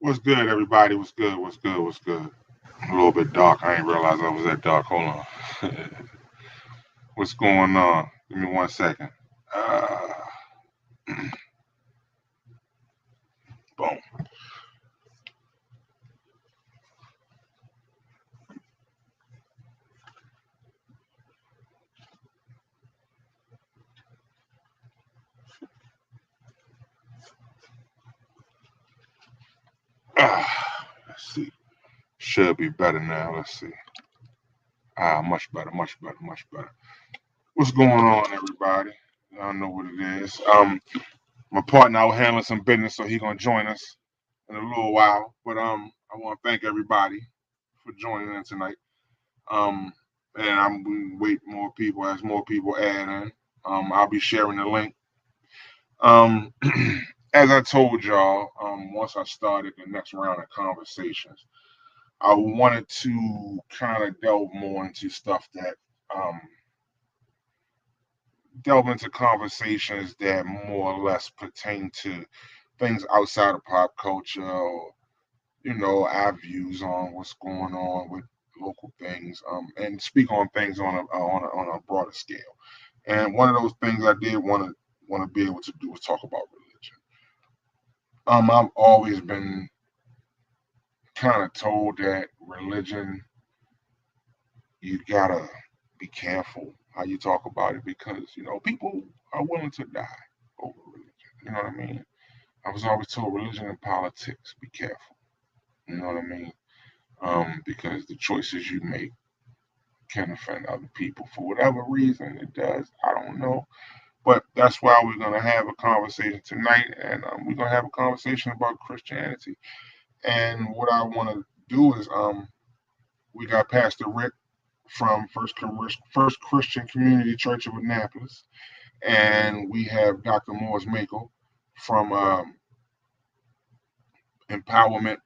What's good, everybody? What's good? What's good? What's good? A little bit dark. I didn't realize I was that dark. Hold on. What's going on? Give me 1 second. Uh, Boom. Let's see. Should be better now. Let's see. Much better. Much better. Much better. What's going on, everybody? I don't know what it is. My partner out handling some business, so he's gonna join us in a little while. But I want to thank everybody for joining in tonight. Um, and I'm going to wait more people as more people add in. I'll be sharing the link. Um, as I told y'all, once I started the next round of conversations, I wanted to kind of delve more into stuff that um, delve into conversations that more or less pertain to things outside of pop culture, or our views on what's going on with local things, and speak on things on a broader scale. And one of those things I did want to be able to do is talk about religion. I've always been kind of told that religion, you gotta be careful how you talk about it because people are willing to die over religion. You know what I mean? I was always told religion and politics, be careful. You know what I mean? Because the choices you make can offend other people for whatever reason it does. I don't know. But that's why we're going to have a conversation tonight, and we're going to have a conversation about Christianity. And what I want to do is, we got Pastor Rick from First Christian Community Church of Annapolis, and we have Dr. Morris Mackell from Empowerment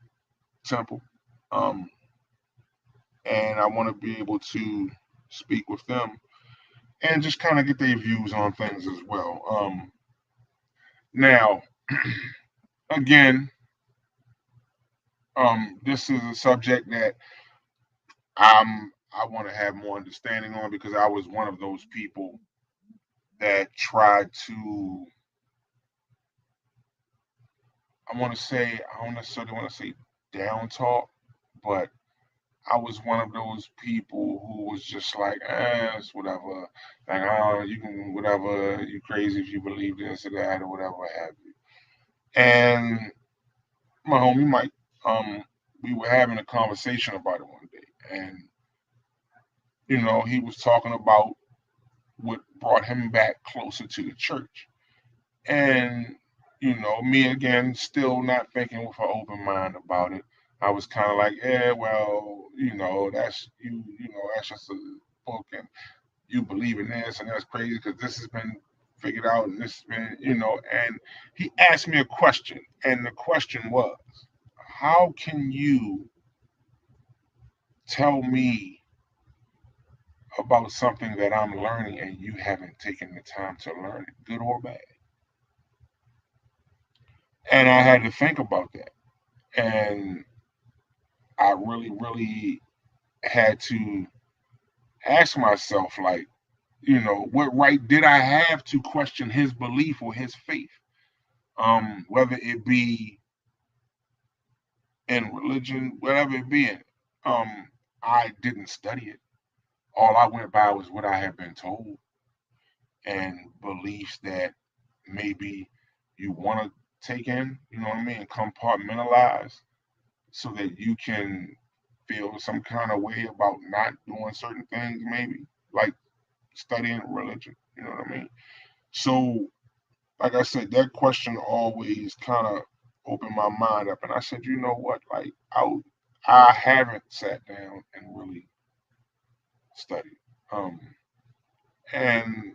Temple. Um, and I want to be able to speak with them and just kind of get their views on things as well. Now, again, this is a subject that I want to have more understanding on because I was one of those people that tried to. I don't necessarily want to say down talk, but I was one of those people who was just like, it's whatever. Like, oh, you can, whatever, you crazy if you believe this or that or whatever have you. And my homie Mike, we were having a conversation about it one day. And, he was talking about what brought him back closer to the church. And, me again, still not thinking with an open mind about it. I was kind of like, yeah, well, that's just a book, and you believe in this, and that's crazy because this has been figured out, and this has been, And he asked me a question, and the question was, how can you tell me about something that I'm learning and you haven't taken the time to learn it, good or bad? And I had to think about that. And I really, really had to ask myself, like, what right did I have to question his belief or his faith? Whether it be in religion, whatever it be in. I didn't study it. All I went by was what I had been told and beliefs that maybe you want to take in, you know what I mean, compartmentalize so that you can feel some kind of way about not doing certain things, maybe like studying religion, you know what I mean? So, like I said, that question always kind of opened my mind up, and I said, you know what, like I haven't sat down and really studied, um, and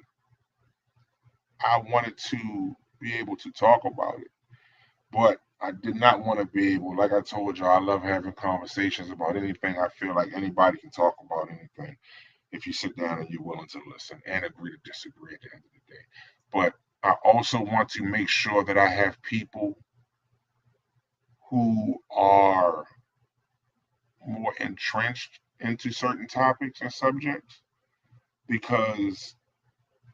I wanted to be able to talk about it, but I did not want to be able, like I told you, I love having conversations about anything. I feel like anybody can talk about anything if you sit down and you're willing to listen and agree to disagree at the end of the day. But I also want to make sure that I have people who are more entrenched into certain topics and subjects, because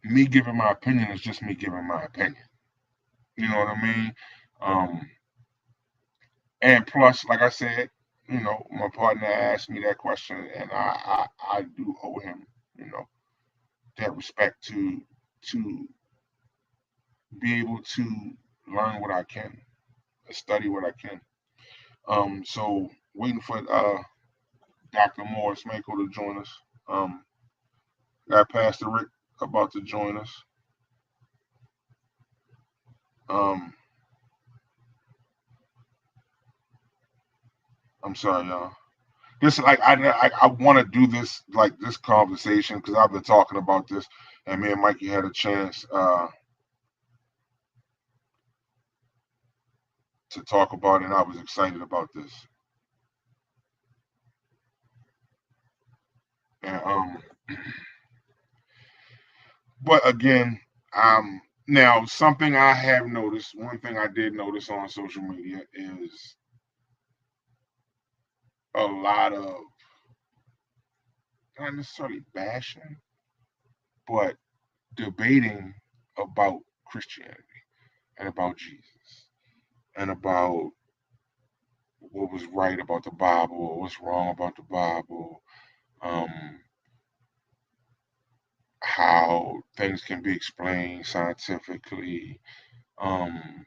me giving my opinion is just me giving my opinion. You know what I mean? Um, and plus, like I said, my partner asked me that question, and I do owe him, you know, that respect to be able to learn what I can, study what I can. So waiting for Dr. Morris Mackell to join us. Um, got Pastor Rick about to join us. Um, I'm sorry, y'all. This like I want to do this like this conversation because I've been talking about this, and me and Mikey had a chance to talk about it, and I was excited about this. And but again, now something I have noticed, one thing I did notice on social media is a lot of not necessarily bashing, but debating about Christianity and about Jesus and about what was right about the Bible, what's wrong about the Bible, um, how things can be explained scientifically, um,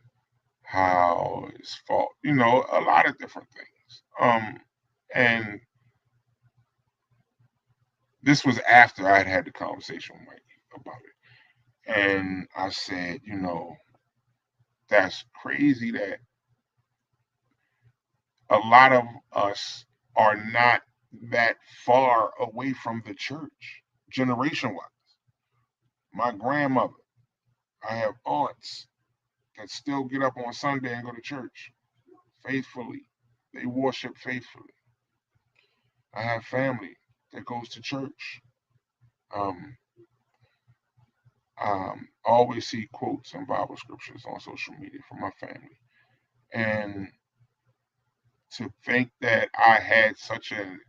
how it's fault, a lot of different things. And this was after I had had the conversation with Mikey about it. And I said, that's crazy that a lot of us are not that far away from the church, generation wise. My grandmother, I have aunts that still get up on Sunday and go to church faithfully. They worship faithfully. I have family that goes to church. Um, I always see quotes and Bible scriptures on social media from my family. And to think that I had such an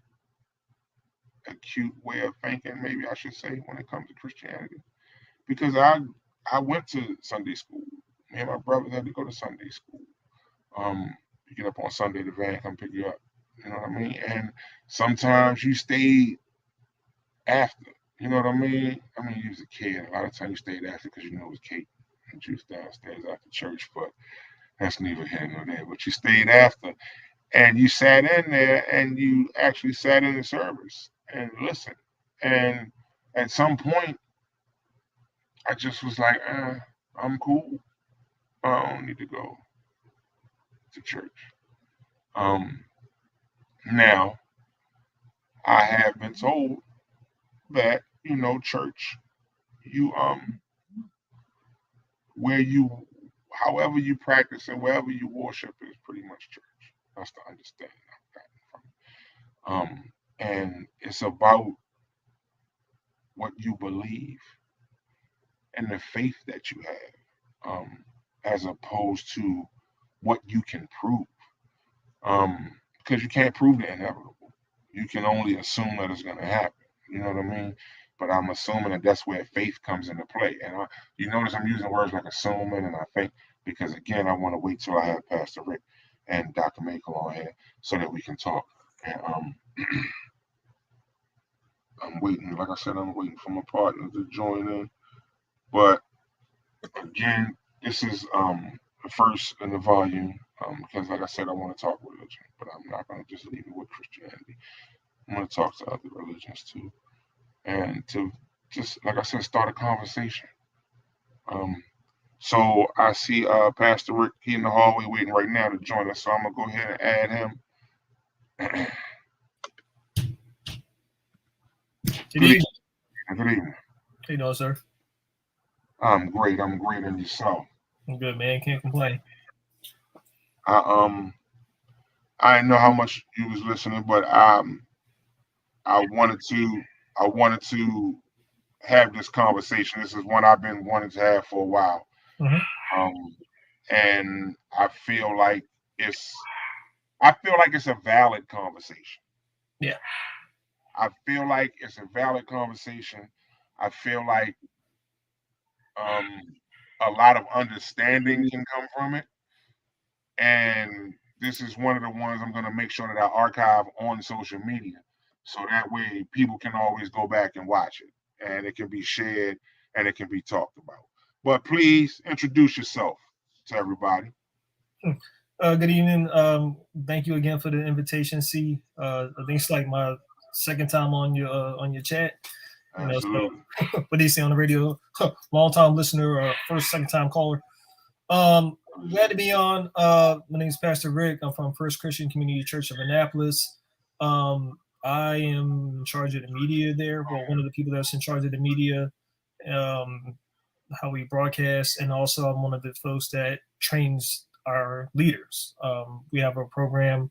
acute way of thinking, maybe I should say, when it comes to Christianity, because I went to Sunday school. Me and my brother had to go to Sunday school. You get up on Sunday, the van come pick you up. You know what I mean? And sometimes you stayed after. You know what I mean? I mean, you was a kid. A lot of times you stayed after because you know it was cake and juice downstairs after church, but that's neither here nor there. But you stayed after and you sat in there and you actually sat in the service and listened. And at some point, I just was like, I'm cool. I don't need to go to church. Um, Now, I have been told that, church, you, where you, however you practice and wherever you worship is pretty much church. That's the understanding I've gotten from it. And it's about what you believe and the faith that you have, as opposed to what you can prove. Because you can't prove the inevitable. You can only assume that it's going to happen. You know what I mean? But I'm assuming that that's where faith comes into play. And you notice I'm using words like assuming and I think because again I want to wait till I have Pastor Rick and Dr. Mackell on here so that we can talk. And I'm waiting, like I said, I'm waiting for my partner to join in. But again, this is the first in the volume because, like I said, I want to talk religion, but I'm not going to just leave it with Christianity. I'm going to talk to other religions too, and to just, like I said, start a conversation. Um, so I see Pastor Rick, he in the hallway waiting right now to join us. So I'm gonna go ahead and add him. Good evening. Good evening. How you doing, sir? I'm great. I'm great. And yourself? I'm good, man. Can't complain. I I didn't know how much you was listening, but I wanted to I wanted to have this conversation. This is one I've been wanting to have for a while. Hmm. Um, and I feel like it's I feel like it's a valid conversation. Yeah. I feel like it's a valid conversation. I feel like um, a lot of understanding can come from it. And this is one of the ones I'm going to make sure that I archive on social media. So that way people can always go back and watch it and it can be shared and it can be talked about. But please introduce yourself to everybody. Good evening. Thank you again for the invitation. See, I think it's like my second time on your chat. You know, so Absolutely. what do you say on the radio? Long time listener, first second time caller. Glad to be on. My name is Pastor Rick. I'm from First Christian Community Church of Annapolis. I am in charge of the media there. Well, one of the people that's in charge of the media, um, how we broadcast, and also I'm one of the folks that trains our leaders. We have a program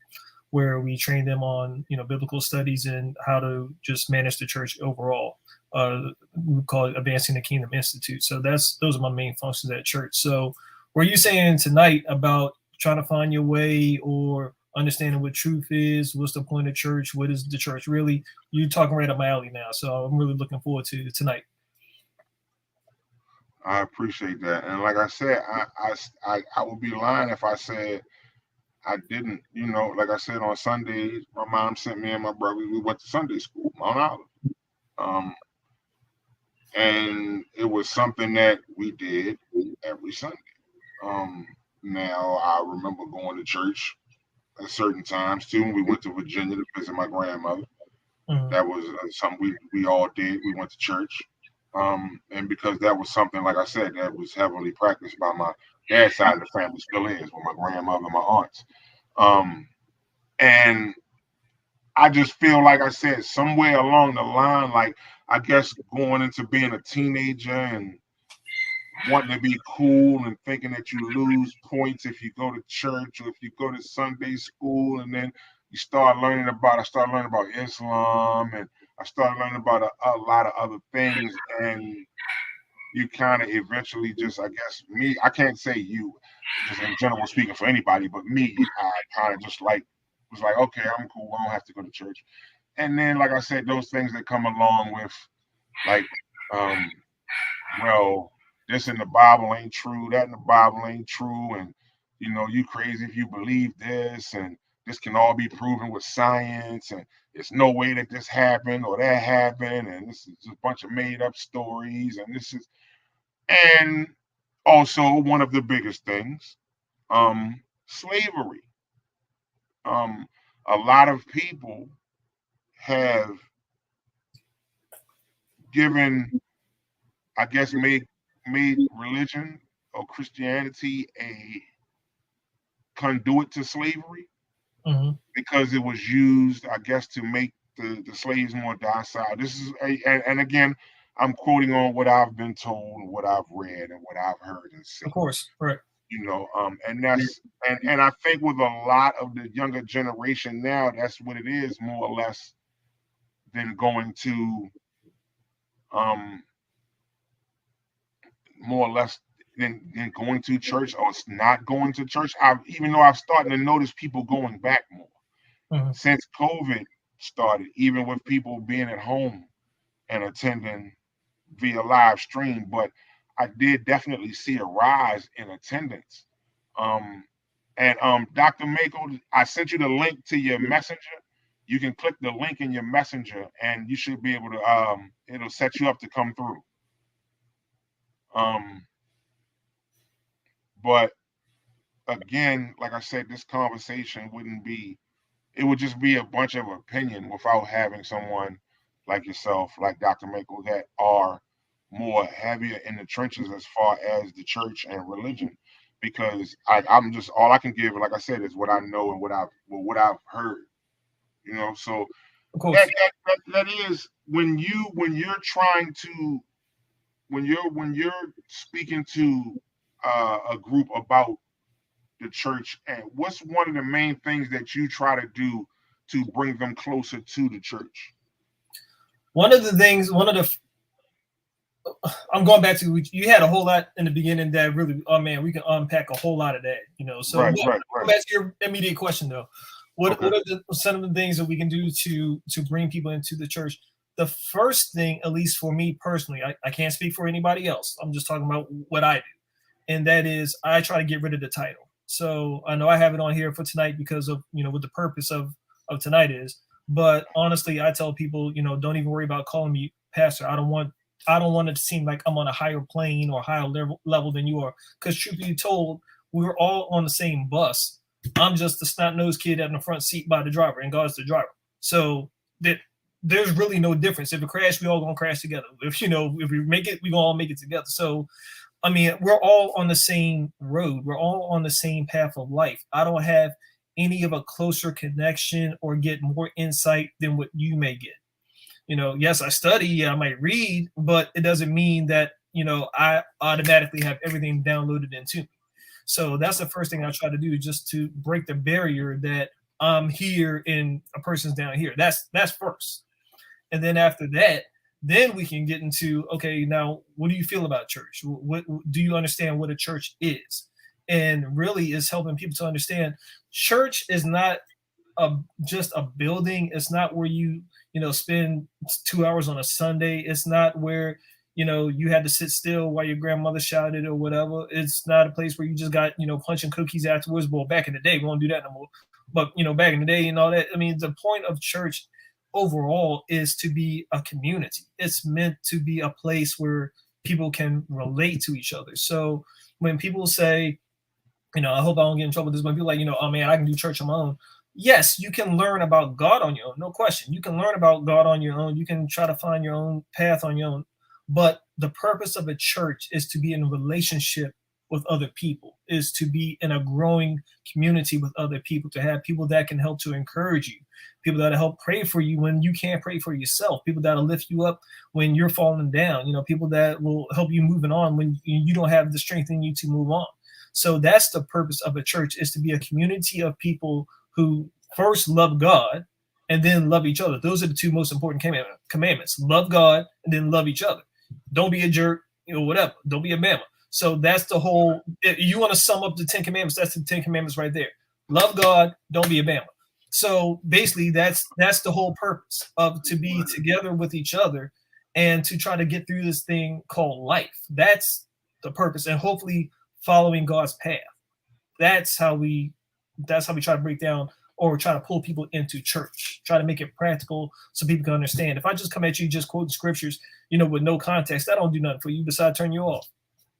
where we train them on biblical studies and how to just manage the church overall. We call it Advancing the Kingdom Institute. So those are my main functions at church. So were you saying tonight about trying to find your way or understanding what truth is? What's the point of church? What is the church really? You're talking right up my alley now. So I'm really looking forward to tonight. I appreciate that. And like I said, I would be lying if I said I didn't. Like I said, on Sundays, my mom sent me and my brother, we went to Sunday school, Mount Olive. Um, and it was something that we did every Sunday. Um, Now I remember going to church at certain times too. We went to Virginia to visit my grandmother. Mhm. That was something we all did. We went to church, and because that was something, like I said, that was heavily practiced by my dad's side of the family, still is, with my grandmother and my aunts. Um, and I just feel like I said somewhere along the line, like I guess going into being a teenager and wanting to be cool and thinking that you lose points if you go to church or if you go to Sunday school, and then I started learning about Islam, and I started learning about a lot of other things, and you kind of eventually just, I guess, me, I can't say you, just in general speaking for anybody, but me, I kind of just like was like, okay, I'm cool, I don't have to go to church. And then, like I said, those things that come along with, like, um well, this in the Bible ain't true, that in the Bible ain't true, and you crazy if you believe this, and this can all be proven with science, and there's no way that this happened or that happened, and this is just a bunch of made up stories, and also one of the biggest things, slavery. Um, a lot of people have given, I guess, made religion or Christianity a conduit to slavery Mhm. because it was used, I guess, to make the slaves more docile. This is and again, I'm quoting on what I've been told, what I've read, and what I've heard and Of seen. course, right. And that's and I think with a lot of the younger generation now, that's what it is, more or less, than going to um more or less than going to church or not going to church. Even though I've started to notice people going back more Mhm. since COVID started, even with people being at home and attending via live stream. But I did definitely see a rise in attendance. Um, and Dr. Mackell, I sent you the link to your messenger. You can click the link in your messenger, and you should be able to. It'll set you up to come through. Um, but again, like I said, this conversation wouldn't be, it would just be a bunch of opinion without having someone like yourself, like Dr. Mackell, that are more heavier in the trenches as far as the church and religion. Because I'm just, all I can give, like I said, is what I know and what I've heard. So Of that course. that is when you're trying to when you're speaking to a group about the church, and what's one of the main things that you try to do to bring them closer to the church? One of the things, I'm going back to, you had a whole lot in the beginning that really, oh man, we can unpack a whole lot of that. So Right, yeah, right, go right. back to your immediate question though. What Okay. are some of the things that we can do to bring people into the church? The first thing, at least for me personally, I can't speak for anybody else. I'm just talking about what I do, and that is I try to get rid of the title. So I know I have it on here for tonight because of what the purpose of tonight is. But honestly, I tell people, don't even worry about calling me pastor. I don't want it to seem like I'm on a higher plane or higher level than you are. Because truth be told, we're all on the same bus. I'm just the snot nosed kid in the front seat by the driver, and God's the driver. So that there's really no difference. If we crash, we all gonna crash together. If we make it, we gonna all make it together. So I mean, we're all on the same road. We're all on the same path of life. I don't have any of a closer connection or get more insight than what you may get. Yes, I study, yeah, I might read, but it doesn't mean that, I automatically have everything downloaded into me. So that's the first thing I try to do, just to break the barrier that I'm here and a person's down here. That's first. And then after that, then we can get into, okay, now what do you feel about church? What do you understand what a church is? And really is helping people to understand church is not just a building. It's not where you spend 2 hours on a Sunday. It's not where you had to sit still while your grandmother shouted or whatever. It's not a place where you just got punching cookies afterwards. Well, back in the day, we won't do that no more. But back in the day and all that. I mean, the point of church overall is to be a community. It's meant to be a place where people can relate to each other. So when people say, I hope I don't get in trouble with this, when people like, oh man, I can do church on my own. Yes, you can learn about God on your own, no question. You can learn about God on your own. You can try to find your own path on your own. But the purpose of a church is to be in a relationship with other people, is to be in a growing community with other people, to have people that can help to encourage you, people that help pray for you when you can't pray for yourself, people that'll lift you up when you're falling down, people that will help you moving on when you don't have the strength in you to move on. So that's the purpose of a church, is to be a community of people who first love God and then love each other. Those are the two most important commandments. Love God and then love each other. Don't be a jerk, whatever. Don't be a mamma. So that's the whole, if you want to sum up the 10 commandments, that's the 10 commandments right there. Love God, don't be a mamma. So basically that's the whole purpose of to be together with each other and to try to get through this thing called life. That's the purpose. And hopefully following God's path. That's how we try to break down or try to pull people into church, try to make it practical so people can understand. If I just come at you just quoting scriptures, with no context, that don't do nothing for you besides turn you off.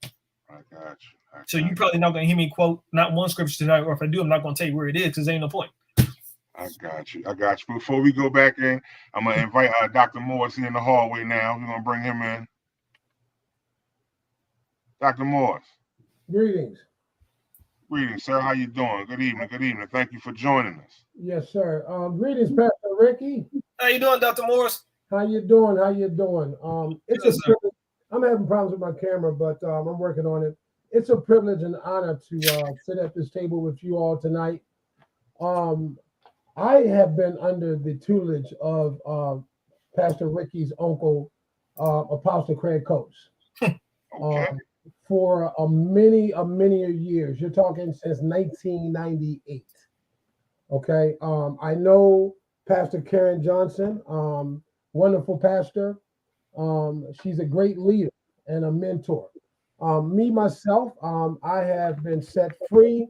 I got you. So you probably not going to hear me quote not one scripture tonight, or if I do, I'm not going to tell you where it is because there ain't no point. I got you. I got you. Before we go back in, I'm gonna invite Dr. Morris in the hallway now. We're gonna bring him in. Dr. Morris. Greetings. Greetings, sir. How you doing? Good evening. Good evening. Thank you for joining us. Yes, sir. Greetings, Pastor Ricky. How you doing, Dr. Morris? How you doing? How you doing? It's Good, a sir. privilege. I'm having problems with my camera, but I'm working on it. It's a privilege and honor to sit at this table with you all tonight. I have been under the tutelage of Pastor Ricky's uncle, Apostle Craig Coates. Okay. For a many years. You're talking since 1998. Okay. I know Pastor Karen Johnson, wonderful pastor. She's a great leader and a mentor. Me myself, I have been set free.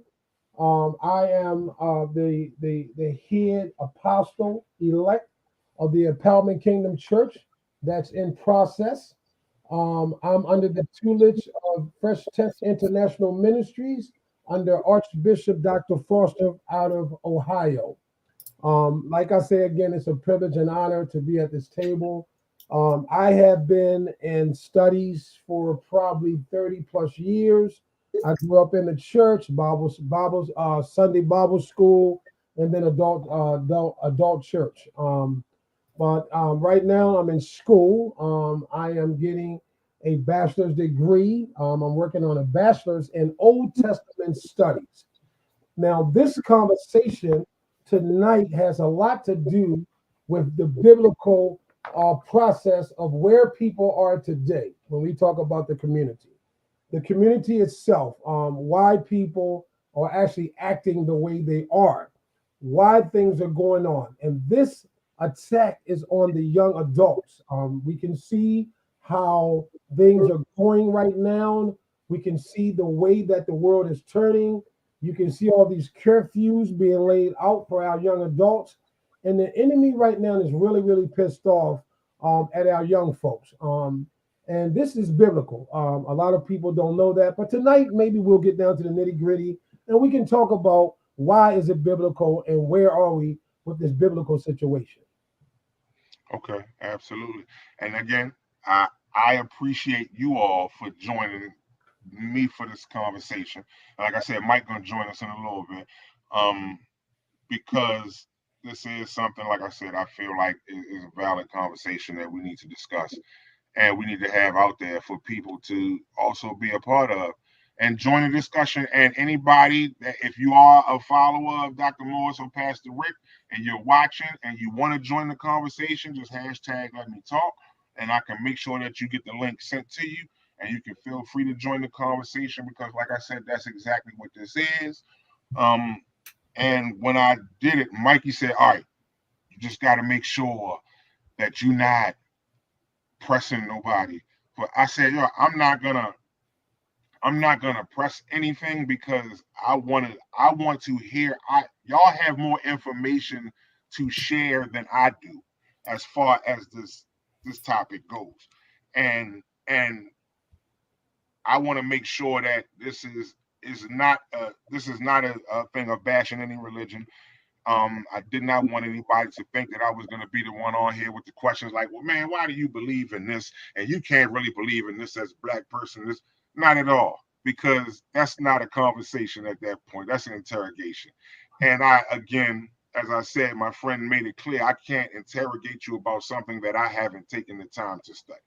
I am the head apostle elect of the Empowerment Kingdom Church. That's in process. I'm under the tutelage of Fresh Test International Ministries under Archbishop Dr. Foster out of Ohio. Like I say again, it's a privilege and honor to be at this table. I have been in studies for probably 30 plus years. I grew up in the church, Sunday Bible school, and then adult church. But right now I'm in school. I am getting a bachelor's degree. I'm working on a bachelor's in Old Testament studies. Now, this conversation tonight has a lot to do with the biblical process of where people are today when we talk about the community. The community itself, why people are actually acting the way they are. why things are going on. And this attack is on the young adults. We can see how things are going right now. We can see the way that the world is turning. You can see all these curfews being laid out for our young adults. And the enemy right now is really, really pissed off at our young folks. And this is biblical. A lot of people don't know that. But tonight, maybe we'll get down to the nitty gritty and we can talk about why is it biblical and where are we with this biblical situation. Okay, absolutely. And again, I appreciate you all for joining me for this conversation. Like I said, Mike gonna join us in a little bit, um, because this is something, like I said, I feel like is a valid conversation that we need to discuss and we need to have out there for people to also be a part of and join the discussion. And anybody that, if you are a follower of Dr. Morris or Pastor Rick and you're watching and you want to join the conversation, just hashtag let me talk, and I can make sure that you get the link sent to you and you can feel free to join the conversation because, like I said, that's exactly what this is. Um, and when I did it, Mikey said, all right, you just got to make sure that you're not pressing nobody. But I said, yo, I'm not gonna press anything because I want to hear y'all have more information to share than I do as far as this topic goes. And I want to make sure that this is not a thing of bashing any religion. I did not want anybody to think that I was going to be the one on here with the questions like, well, man, why do you believe in this? And you can't really believe in this as a black person. This, not at all, because that's not a conversation at that point. That's an interrogation. And again, as I said, my friend made it clear, I can't interrogate you about something that I haven't taken the time to study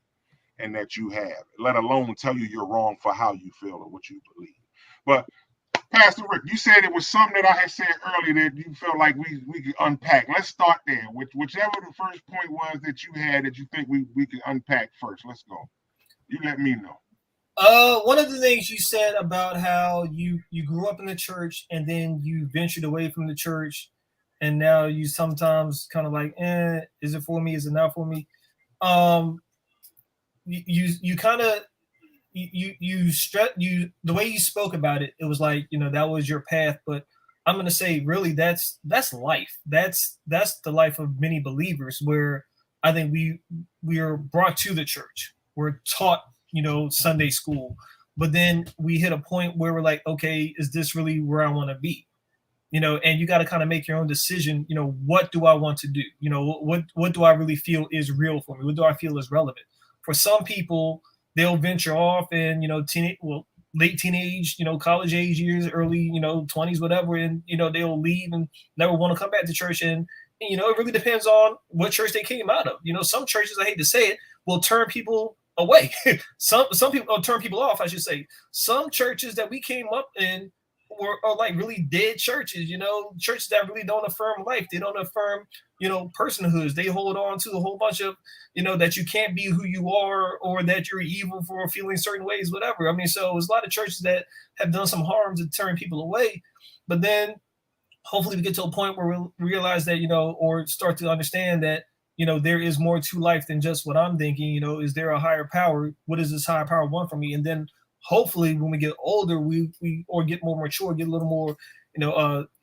and that you have, let alone tell you you're wrong for how you feel or what you believe. But Pastor Rick, you said it was something that I had said earlier that you felt like we could unpack. Let's start there. Whichever the first point was that you had that you think we could unpack first. Let's go. You let me know. One of the things you said about how you grew up in the church and then you ventured away from the church, and now you sometimes kind of like, is it for me? Is it not for me? Um, you kind of you the way you spoke about it, it was like, that was your path. But I'm gonna say, really, that's life. That's the life of many believers, where I think we are brought to the church. We're taught, Sunday school, but then we hit a point where we're like, okay, is this really where I want to be? And you got to kind of make your own decision. What do I want to do? What do I really feel is real for me? What do I feel is relevant? For some people, they'll venture off and, late teenage, college age years, early, 20s, whatever. And, they'll leave and never want to come back to church. And, it really depends on what church they came out of. Some churches, I hate to say it, will turn people away. some people will turn people off, I should say. Some churches that we came up in are like really dead churches, churches that really don't affirm life. They don't affirm, personhoods. They hold on to a whole bunch of, that you can't be who you are, or that you're evil for feeling certain ways, whatever. I mean, so there's a lot of churches that have done some harm to turn people away. But then hopefully we get to a point where we realize that, or start to understand that, there is more to life than just what I'm thinking. Is there a higher power? What does this higher power want from me? And then hopefully when we get older, we or get more mature, get a little more,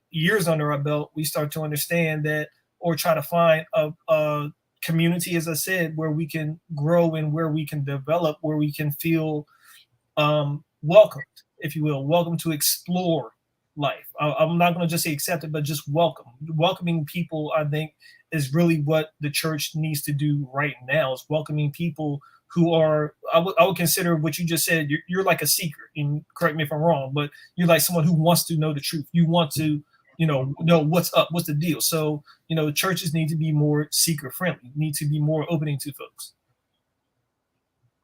years under our belt, we start to understand that, or try to find a community, as I said, where we can grow and where we can develop, where we can feel welcomed, if you will, welcome to explore life. I'm not going to just say accept it, but just welcoming people. I think is really what the church needs to do right now, is welcoming people who are, I would consider what you just said, you're like a seeker, and correct me if I'm wrong, but you're like someone who wants to know the truth. You want to, know what's up, what's the deal. So, churches need to be more seeker friendly, need to be more opening to folks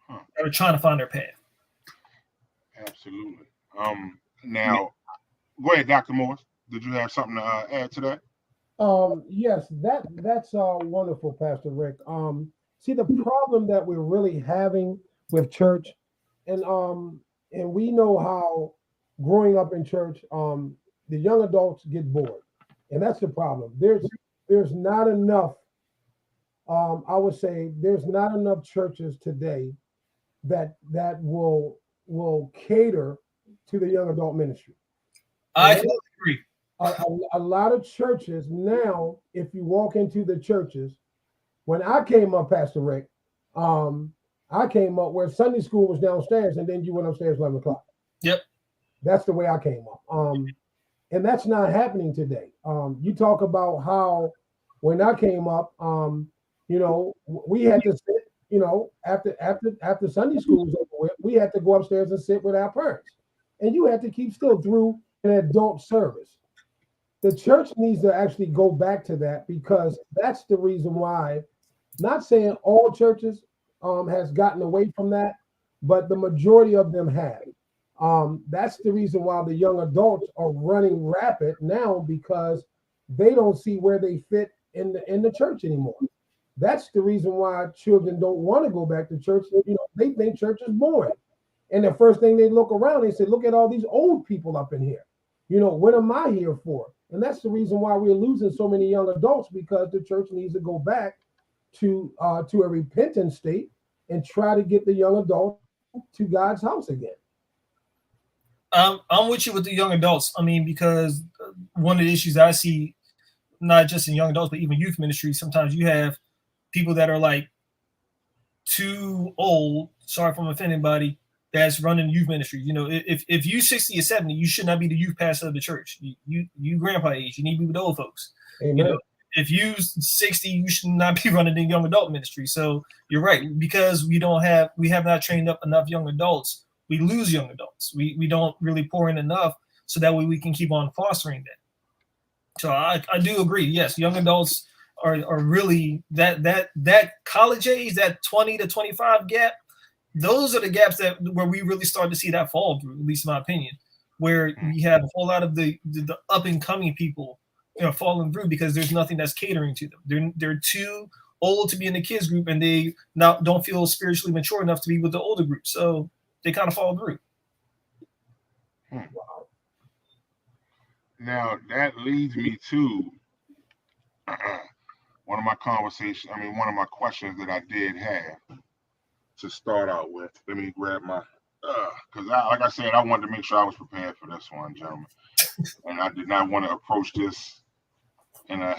that are trying to find their path. Absolutely. Now, go ahead, Dr. Morris. Did you have something to add to that? Yes, that's wonderful, Pastor Rick. See, the problem that we're really having with church, and we know how growing up in church, the young adults get bored. and that's the problem. There's not enough. I would say there's not enough churches today that will cater to the young adult ministry. I And completely agree. a lot of churches now, if you walk into the churches, when I came up, Pastor Rick, um, I came up where Sunday school was downstairs, and then you went upstairs 11 o'clock. Yep. That's the way I came up. And that's not happening today. You talk about how when I came up, we had to sit, after Sunday school was over with, we had to go upstairs and sit with our parents, and you had to keep still through an adult service. The church needs to actually go back to that, because that's the reason why. Not saying all churches has gotten away from that, but the majority of them have. That's the reason why the young adults are running rapid now, because they don't see where they fit in the church anymore. That's the reason why children don't want to go back to church. They think church is boring, and the first thing they look around, they say, "Look at all these old people up in here. What am I here for?" And that's the reason why we're losing so many young adults, because the church needs to go back to a repentant state and try to get the young adult to God's house again. I'm with you with the young adults. I mean, because one of the issues I see, not just in young adults, but even youth ministry, sometimes you have people that are like too old. Sorry if I'm offending anybody that's running youth ministry. If you 60 or 70, you should not be the youth pastor of the church. You grandpa age. You need to be with the old folks. Amen. If you 60, you should not be running the young adult ministry. So you're right, because we have not trained up enough young adults. We lose young adults. We don't really pour in enough, so that way we can keep on fostering them. So I do agree. Yes, young adults are really that college age, that 20 to 25 gap. Those are the gaps where we really start to see that fall through, at least in my opinion, where we have a whole lot of the up and coming people, falling through, because there's nothing that's catering to them. They're too old to be in the kids group, and they now don't feel spiritually mature enough to be with the older group. So they kind of fall through. Wow. Now that leads me to one of my one of my questions that I did have to start out with. Let me grab my, because like I said, I wanted to make sure I was prepared for this one, gentlemen, and I did not want to approach this in a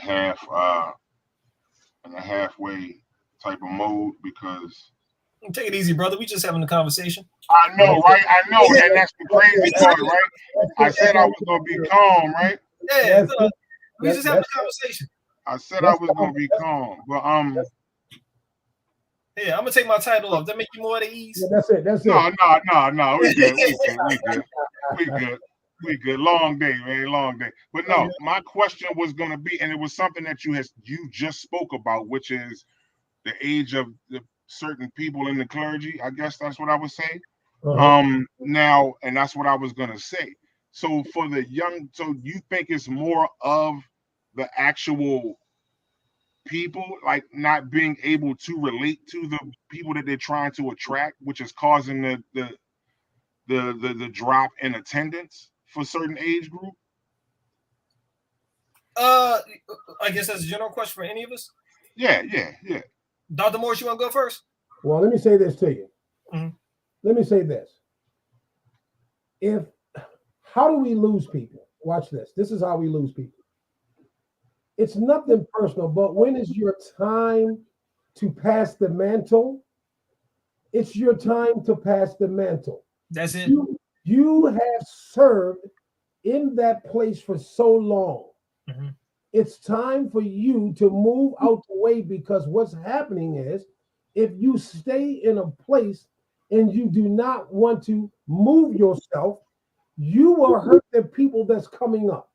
halfway type of mode, because Take it easy, brother. We just having a conversation. I know, right? I know, and that's the crazy part, right? I said I was gonna be calm, right? Yeah, we just having a conversation. I said I was gonna be calm, but yeah, I'm gonna take my title off. That make you more at ease. Yeah, that's it. No. We good. Long day, man. Long day. But no, my question was gonna be, and it was something that you just spoke about, which is the age of the certain people in the clergy. I guess that's what I would say. Now, and that's what I was gonna say. So for the young, so you think it's more of the actual people, like not being able to relate to the people that they're trying to attract, which is causing the drop in attendance for certain age group? I guess that's a general question for any of us. Yeah. Dr. Morris, you want to go first? Well, let me say this to you. Mhm. Let me say this. How do we lose people? Watch this. This is how we lose people. It's nothing personal, but when is your time to pass the mantle? It's your time to pass the mantle. That's it. You have served in that place for so long. Mm-hmm. It's time for you to move out the way, because what's happening is, if you stay in a place and you do not want to move yourself, you will hurt the people that's coming up.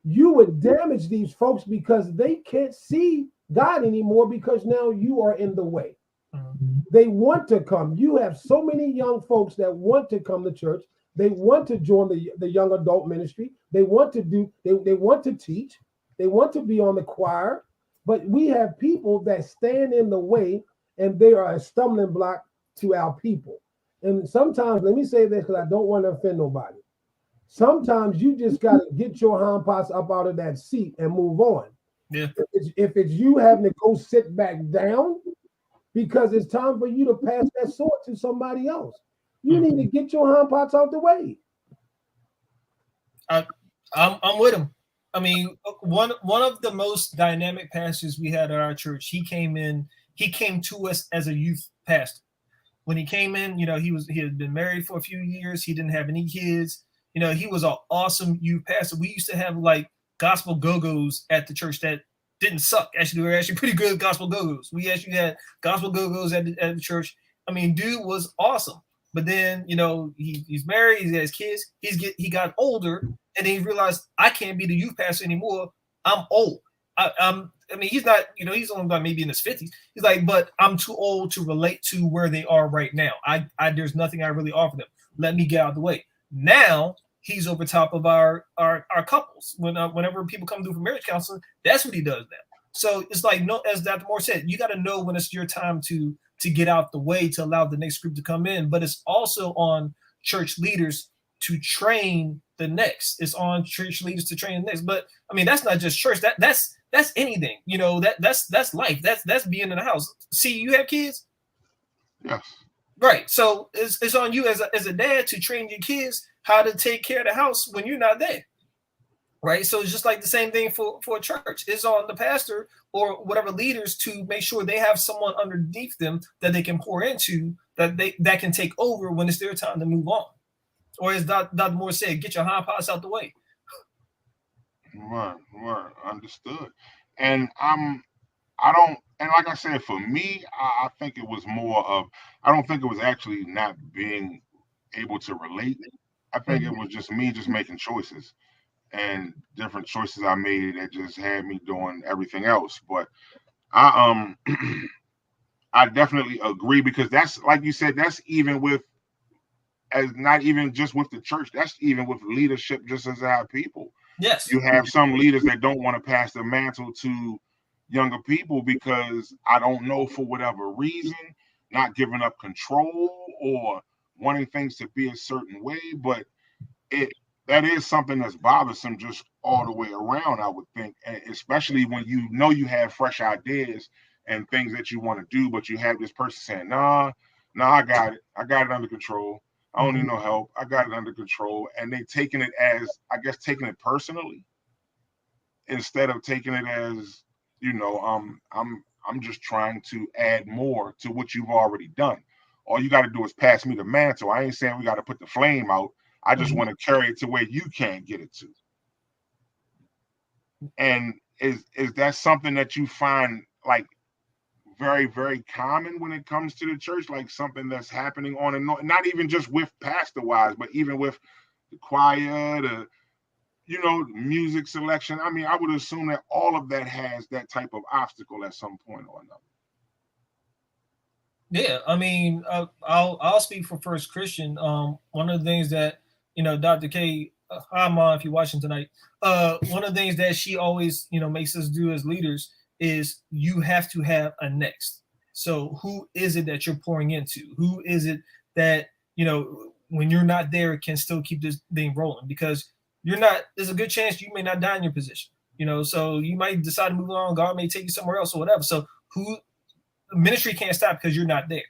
You would damage these folks, because they can't see God anymore, because now you are in the way. Mm-hmm. They want to come. You have so many young folks that want to come to church. They want to join the young adult ministry. They want to they want to teach. They want to be on the choir. But we have people that stand in the way, and they are a stumbling block to our people. And sometimes, let me say this, because I don't want to offend nobody. Sometimes you just got to get your hind parts up out of that seat and move on. Yeah. If it's you having to go sit back down because it's time for you to pass that sword to somebody else, you need to get your hind parts out the way. I'm with him. I mean, one of the most dynamic pastors we had at our church, he came to us as a youth pastor. When he came in, he had been married for a few years. He didn't have any kids. He was an awesome youth pastor. We used to have like gospel go-go's at the church that didn't suck. Actually, they were actually pretty good gospel go-go's. We actually had gospel go-go's at the church. I mean, dude was awesome. But then, he's married, he has kids, he got older, and then he realized I can't be the youth pastor anymore. I'm old. I mean, he's not, he's only about maybe in his 50s. He's like, but I'm too old to relate to where they are right now. There's nothing I really offer them. Let me get out of the way. Now he's over top of our couples. Whenever people come through for marriage counseling, that's what he does now. So it's like, no, as Dr. Moore said, you got to know when it's your time to get out the way to allow the next group to come in. But it's also on church leaders to train the next. It's on church leaders to train the next. But I mean, that's not just church. That's anything. That's life. That's being in the house. See, you have kids? Yes. Right. So it's on you as a dad to train your kids how to take care of the house when you're not there. Right. So it's just like the same thing for a church. It's on the pastor or whatever leaders to make sure they have someone underneath them that they can pour into, that can take over when it's their time to move on. Or as Dr. Moore said, get your hind parts out the way. Right, understood. And I don't, and like I said, for me, I think it was more of, I don't think it was actually not being able to relate. I think it was just me just making choices and different choices I made that just had me doing everything else. But I I definitely agree because that's like you said, that's even with as not even just with the church, that's even with leadership just as our people. Yes. You have some leaders that don't want to pass the mantle to younger people because I don't know for whatever reason, not giving up control or wanting things to be a certain way, but it that is something that's bothersome just all the way around, I would think, and especially when you know you have fresh ideas and things that you want to do, but you have this person saying, nah, I got it under control. I don't need no help. I got it under control. And they taking it as, I guess, taking it personally instead of taking it as, I'm just trying to add more to what you've already done. All you got to do is pass me the mantle. I ain't saying we got to put the flame out. I just want to carry it to where you can't get it to. And is that something that you find like very, very common when it comes to the church, like something that's happening on and on, not even just with pastor wise, but even with the choir, music selection. I mean, I would assume that all of that has that type of obstacle at some point or another. Yeah, I mean, I'll speak for First Christian. One of the things that Dr. K, hi Mom, if you're watching tonight. One of the things that she always makes us do as leaders is you have to have a next. So who is it that you're pouring into? Who is it that when you're not there can still keep this thing rolling? Because you're not. There's a good chance you may not die in your position. So you might decide to move on. God may take you somewhere else or whatever. So ministry can't stop because you're not there.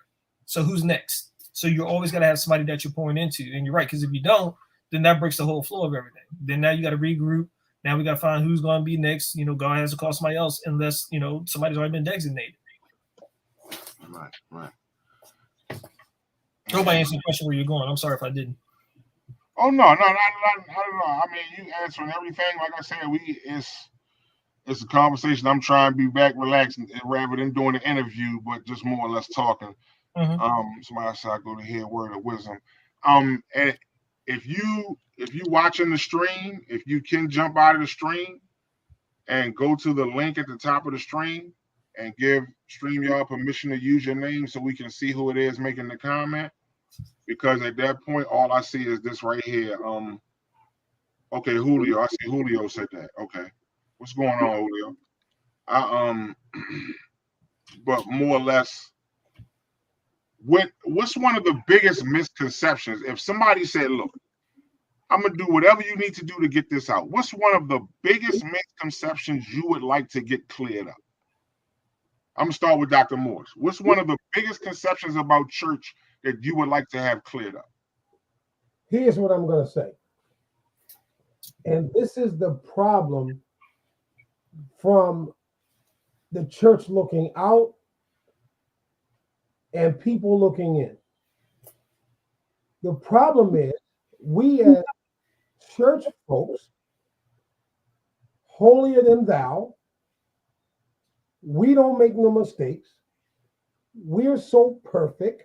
So who's next? So you're always going to have somebody that you're pouring into. And you're right, because if you don't, then that breaks the whole flow of everything. Then now you got to regroup. Now we got to find who's going to be next. God has to call somebody else unless, somebody's already been designated. Right. I hope I answered the question where you're going. I'm sorry if I didn't. Oh, no, not at all. I mean, you answering everything. Like I said, it's a conversation. I'm trying to be back relaxed rather than doing an interview, but just more or less talking. Somebody said I go to hear word of wisdom. And if you watching the stream, if you can jump out of the stream and go to the link at the top of the stream and give StreamYard permission to use your name so we can see who it is making the comment. Because at that point, all I see is this right here. Okay, Julio. I see Julio said that. Okay. What's going on, Julio? But more or less, what's one of the biggest misconceptions? If somebody said, look, I'm gonna do whatever you need to do to get this out. What's one of the biggest misconceptions you would like to get cleared up? I'm gonna start with Dr. Morris. What's one of the biggest conceptions about church that you would like to have cleared up? Here's what I'm gonna say. And this is the problem from the church looking out and people looking in. The problem is we as church folks, holier than thou, we don't make no mistakes. We're so perfect.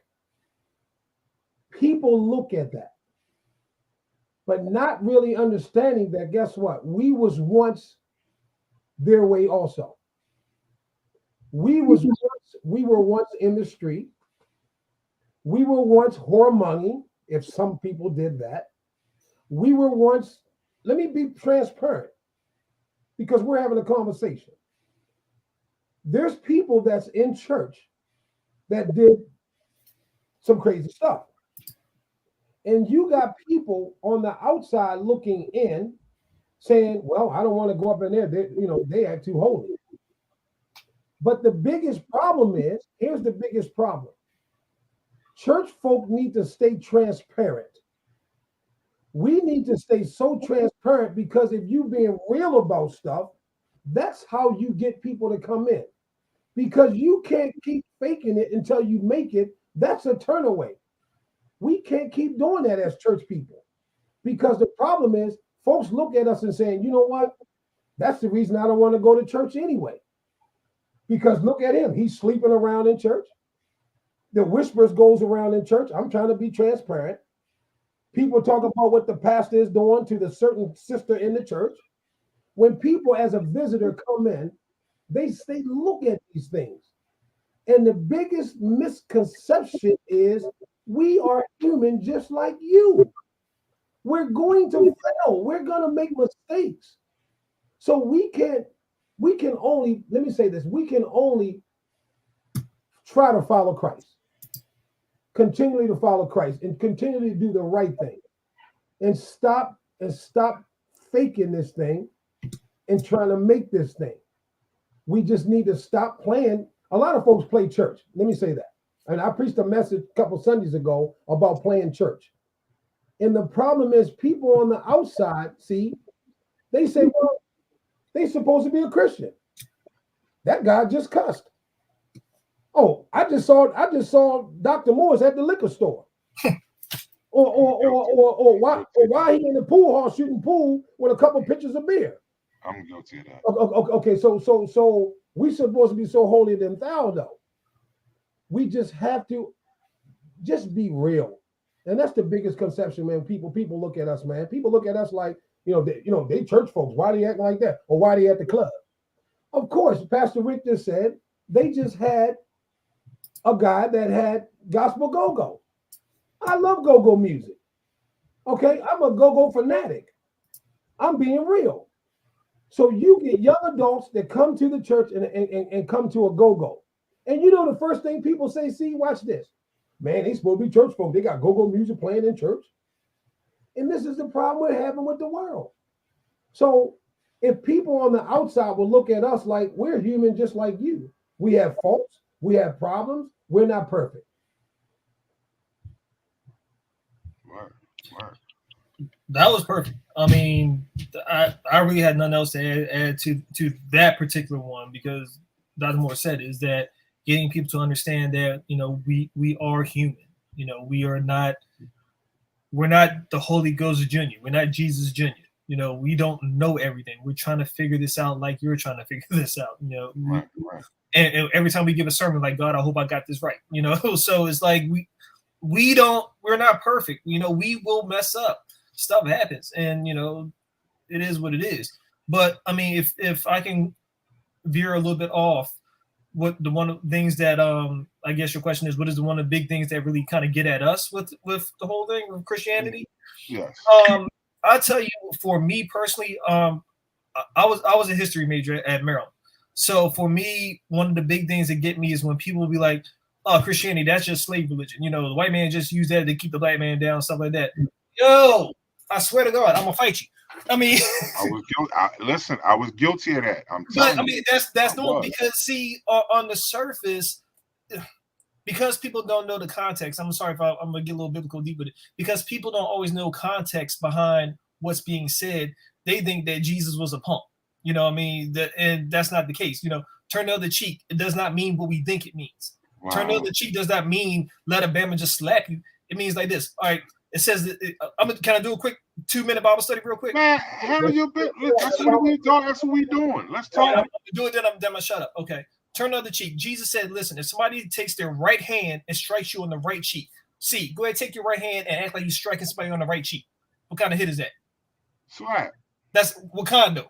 People look at that, but not really understanding that, guess what? We was once their way also. We were once in the street. We were once whoremongering, if some people did that. We were once, let me be transparent, because we're having a conversation. There's people that's in church that did some crazy stuff. And you got people on the outside looking in saying, well, I don't want to go up in there. They act too holy. But the biggest problem is, here's the biggest problem. Church folk need to stay transparent. We need to stay so transparent, because if you being real about stuff, that's how you get people to come in. Because you can't keep faking it until you make it. That's a turnaway. We can't keep doing that as church people, because the problem is folks look at us and saying, you know what? That's the reason I don't want to go to church anyway. Because look at him. He's sleeping around in church. The whispers goes around in church. I'm trying to be transparent. People talk about what the pastor is doing to the certain sister in the church. When people as a visitor come in, they look at these things. And the biggest misconception is we are human just like you. We're going to fail. We're going to make mistakes. So we can only, let me say this, we can only try to follow Christ. Continually to follow Christ and continually do the right thing. And stop faking this thing and trying to make this thing. We just need to stop playing. A lot of folks play church. Let me say that. And I preached a message a couple Sundays ago about playing church. And the problem is people on the outside, see, they say, well, they supposed to be a Christian. That guy just cussed. Oh, I just saw Dr. Morris at the liquor store. or why he in the pool hall shooting pool with a couple pitchers of beer. I'm guilty of that. Okay, so we supposed to be so holier than thou, though. We just have to just be real. And that's the biggest conception, man. People look at us, man. People look at us like, they church folks. Why they act like that? Or why they at the club? Of course, Pastor Rick just said they just had a guy that had gospel go-go. I love go-go music. Okay, I'm a go-go fanatic. I'm being real. So you get young adults that come to the church and come to a go-go. And the first thing people say, see, watch this. Man, they supposed to be church folk. They got go-go music playing in church. And this is the problem we're having with the world. So if people on the outside will look at us like we're human just like you. We have faults. We have problems. We're not perfect. Right. That was perfect. I mean, I really had nothing else to add to that particular one, because Dr. Moore said is that getting people to understand that, we are human. We're not the Holy Ghost Jr. We're not Jesus Jr. We don't know everything. We're trying to figure this out like you're trying to figure this out. Right. And every time we give a sermon, like, God, I hope I got this right. So it's like we're not perfect. We will mess up. Stuff happens, and it is what it is. But I mean, if I can veer a little bit off, what the one of the things that I guess your question is, what is the one of the big things that really kind of get at us with the whole thing of Christianity? Yes. I'll tell you, for me personally, I was a history major at Maryland. So for me, one of the big things that get me is when people will be like, oh, Christianity, that's just slave religion. The white man just used that to keep the black man down, stuff like that. Yo, I swear to God, I'm gonna fight you. I mean, I was guilty. Listen, I was guilty of that. I'm but telling I you, mean that's I normal was. because see, on the surface, because people don't know the context. I'm sorry if I'm gonna get a little biblical deep with it. Because people don't always know context behind what's being said. They think that Jesus was a punk. You know what I mean? And that's not the case. You know, turn the other cheek. It does not mean what we think it means. Turn the Wow. other cheek does not mean let a Bama just slap you. It means like this. All right. It says that can I do a quick 2-minute Bible study real quick? Man, handle your bit. That's what we doing. That's what we doing. Let's talk. I'm gonna do it. Then I'm gonna shut up. Okay. Turn the other cheek. Jesus said, "Listen, if somebody takes their right hand and strikes you on the right cheek, see, go ahead, take your right hand and act like you're striking somebody on the right cheek. What kind of hit is that? Slap. That's Wakando.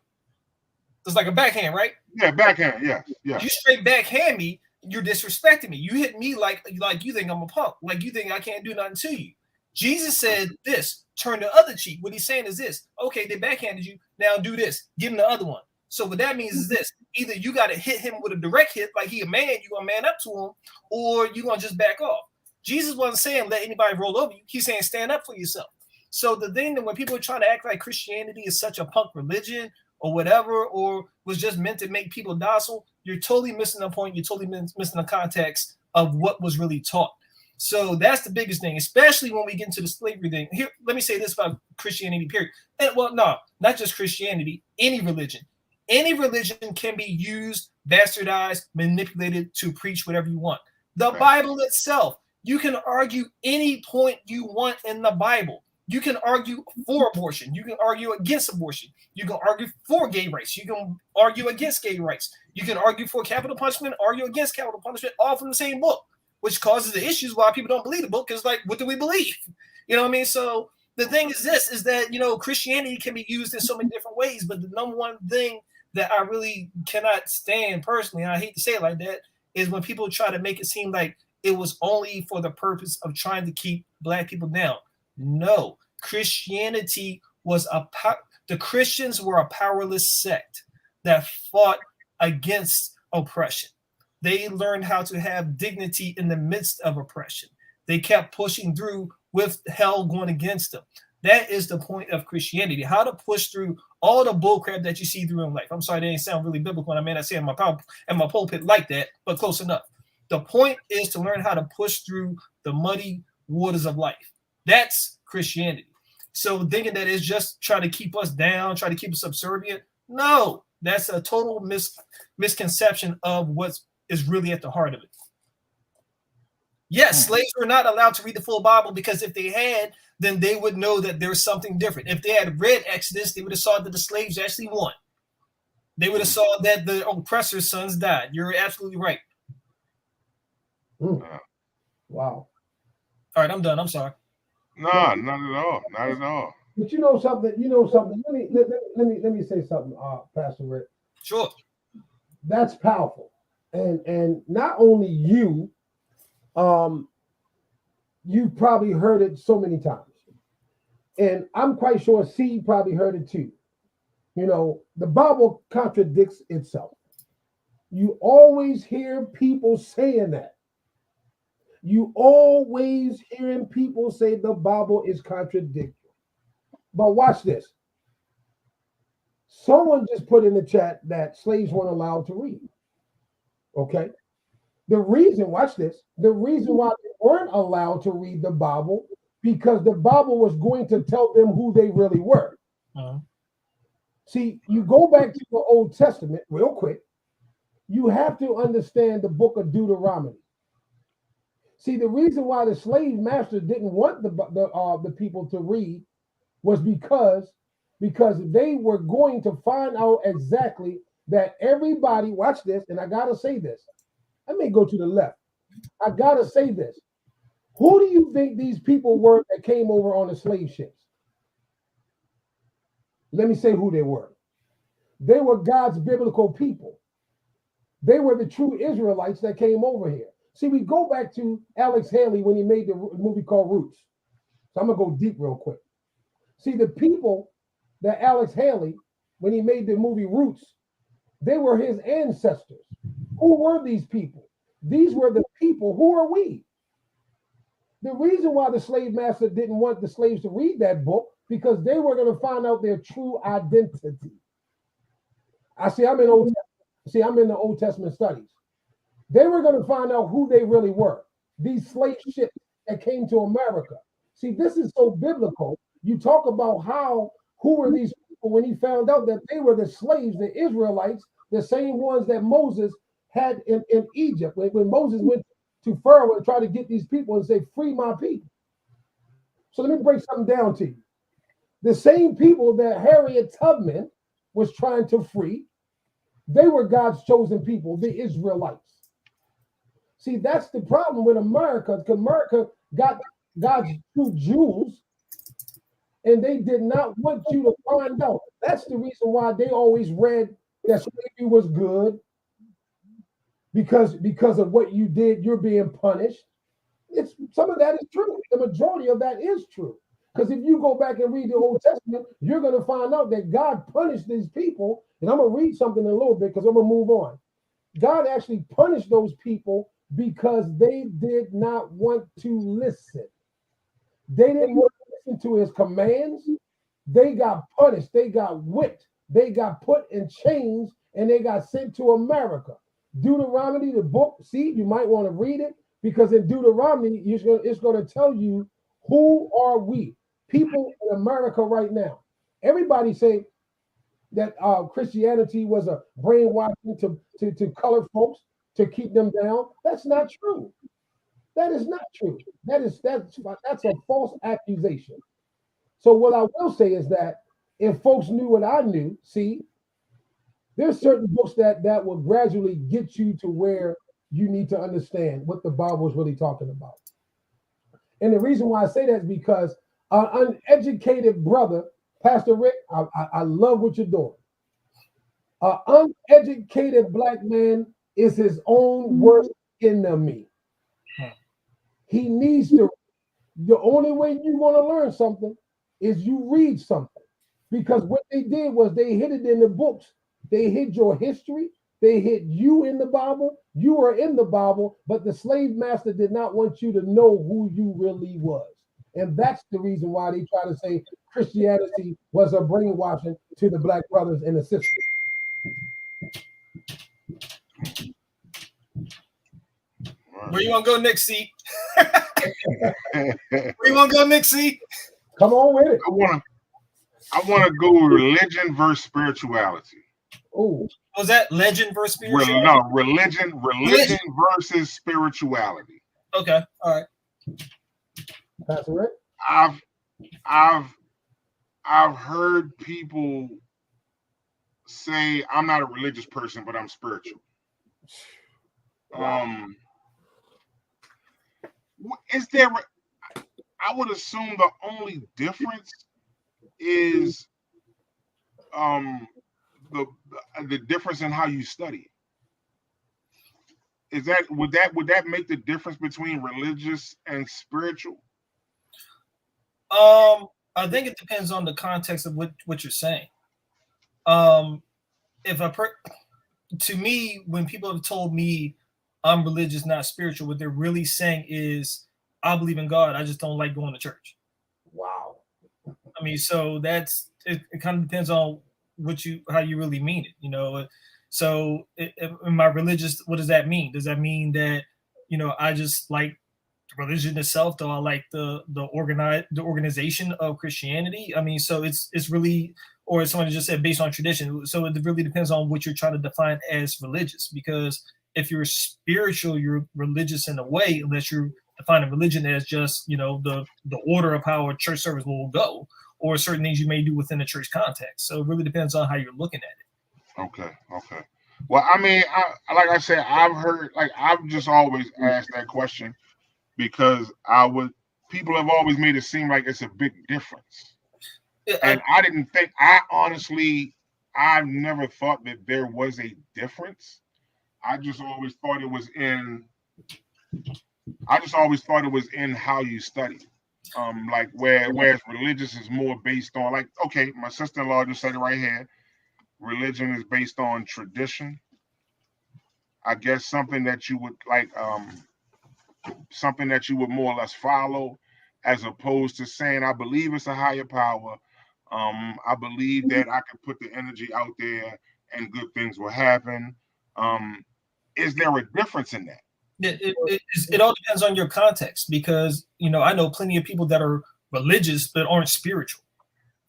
It's like a backhand, right? Yeah, backhand. Yes. Yeah. You straight backhand me, you're disrespecting me. You hit me like you think I'm a punk, like you think I can't do nothing to you. Jesus said this, turn the other cheek. What he's saying is this, okay, they backhanded you, now do this, give him the other one. So what that means is this, either you got to hit him with a direct hit, like he a man, you going to man up to him, or you going to just back off. Jesus wasn't saying let anybody roll over you. He's saying stand up for yourself. So the thing that when people are trying to act like Christianity is such a punk religion or whatever, or was just meant to make people docile, you're totally missing the point. You're totally missing the context of what was really taught. So that's the biggest thing, especially when we get into the slavery thing. Here, let me say this about Christianity, period. And, well, no, not just Christianity, any religion. Any religion can be used, bastardized, manipulated to preach whatever you want. The Bible itself, you can argue any point you want in the Bible. You can argue for abortion. You can argue against abortion. You can argue for gay rights. You can argue against gay rights. You can argue for capital punishment, argue against capital punishment, all from the same book, which causes the issues why people don't believe the book. Because, like, what do we believe? You know what I mean? So the thing is this, is that, you know, Christianity can be used in so many different ways, but the number one thing that I really cannot stand personally, and I hate to say it like that, is when people try to make it seem like it was only for the purpose of trying to keep Black people down. No, Christianity was the Christians were a powerless sect that fought against oppression. They learned how to have dignity in the midst of oppression. They kept pushing through with hell going against them. That is the point of Christianity, how to push through all the bullcrap that you see through in life. I'm sorry, that didn't sound really biblical, and I may not say in my pulpit like that, but close enough. The point is to learn how to push through the muddy waters of life. That's Christianity. So thinking that it's just trying to keep us down, try to keep us subservient, no, that's a total misconception of what is really at the heart of it. Yes, slaves were not allowed to read the full Bible, because if they had, then they would know that there's something different. If they had read Exodus, they would have saw that the slaves actually won. They would have saw that the oppressor's sons died. You're absolutely right. Wow. All right, I'm done. I'm sorry. No, not at all. Not at all. But you know something. Let me say something, Pastor Rick. Sure. That's powerful, and not only you, you've probably heard it so many times, and I'm quite sure C probably heard it too. You know, the Bible contradicts itself. You always hear people saying that. You always hearing people say the Bible is contradictory. But watch this. Someone just put in the chat that slaves weren't allowed to read. Okay. The reason why they weren't allowed to read the Bible, because the Bible was going to tell them who they really were. See, you go back to the Old Testament real quick. You have to understand the book of Deuteronomy. See, the reason why the slave master didn't want the people to read was because they were going to find out exactly that everybody, watch this, and I gotta say this. I may go to the left. I gotta say this. Who do you think these people were that came over on the slave ships? Let me say who they were. They were God's biblical people. They were the true Israelites that came over here. See, we go back to Alex Haley when he made the movie called Roots. So I'm going to go deep real quick. See, the people that Alex Haley, when he made the movie Roots, they were his ancestors. Who were these people? These were the people. Who are we? The reason why the slave master didn't want the slaves to read that book because they were going to find out their true identity. I'm in the Old Testament studies. They were going to find out who they really were. These slave ships that came to America. See, this is so biblical. You talk about who were these people when he found out that they were the slaves, the Israelites, the same ones that Moses had in Egypt. When Moses went to Pharaoh and tried to get these people and say, free my people. So let me break something down to you. The same people that Harriet Tubman was trying to free, they were God's chosen people, the Israelites. See, that's the problem with America, because America got God's true Jews, and they did not want you to find out. That's the reason why they always read that slavery was good, because of what you did, you're being punished. Some of that is true. The majority of that is true. Because if you go back and read the Old Testament, you're going to find out that God punished these people. And I'm going to read something in a little bit because I'm going to move on. God actually punished those people because they did not want to listen. They didn't want to listen to his commands. They got punished. They got whipped. They got put in chains, and they got sent to America. Deuteronomy, the book, see, you might want to read it, because in Deuteronomy, it's going to tell you who are we, people in America right now. Everybody say that Christianity was a brainwashing to color folks to keep them down. That's not true. That is not true. That's a false accusation. So what I will say is that if folks knew what I knew, see, there's certain books that will gradually get you to where you need to understand what the Bible is really talking about. And the reason why I say that is because an uneducated brother, Pastor Rick, I love what you're doing. An uneducated black man is his own worst enemy. He needs to. The only way you're going to learn something is you read something. Because what they did was they hid it in the books. They hid your history. They hid you in the Bible. You were in the Bible, but the slave master did not want you to know who you really was. And that's the reason why they try to say Christianity was a brainwashing to the black brothers and the sisters. Where you want to go next, C? Where you want to go next, C? Come on with it. I want to go religion versus spirituality. Oh, was that legend versus spirituality? No, religion versus spirituality. Okay, all right. Pastor Rick? I've heard people say I'm not a religious person, but I'm spiritual. Is there? I would assume the only difference is the difference in how you study. Would that make the difference between religious and spiritual? I think it depends on the context of what you're saying. To me, when people have told me I'm religious, not spiritual, what they're really saying is I believe in God. I just don't like going to church. Wow. I mean, so it kind of depends on how you really mean it, you know. So am I religious? What does that mean? Does that mean that, you know, I just like religion itself? Do I like the organization of Christianity? I mean, so it's really, or as someone just said, based on tradition. So it really depends on what you're trying to define as religious, because if you're spiritual, you're religious in a way, unless you're defining religion as just, you know, the order of how a church service will go, or certain things you may do within the church context. So it really depends on how you're looking at it. Okay. Well, I mean, like I said, I've just always asked that question because people have always made it seem like it's a big difference. And I've never thought that there was a difference. I just always thought it was in how you study. Like whereas religious is more based on, like, okay, my sister-in-law just said it right here. Religion is based on tradition. I guess something that you would like, something that you would more or less follow. as opposed to saying I believe it's a higher power. I believe that I can put the energy out there and good things will happen. Is there a difference in that? It all depends on your context, because I know plenty of people that are religious but aren't spiritual.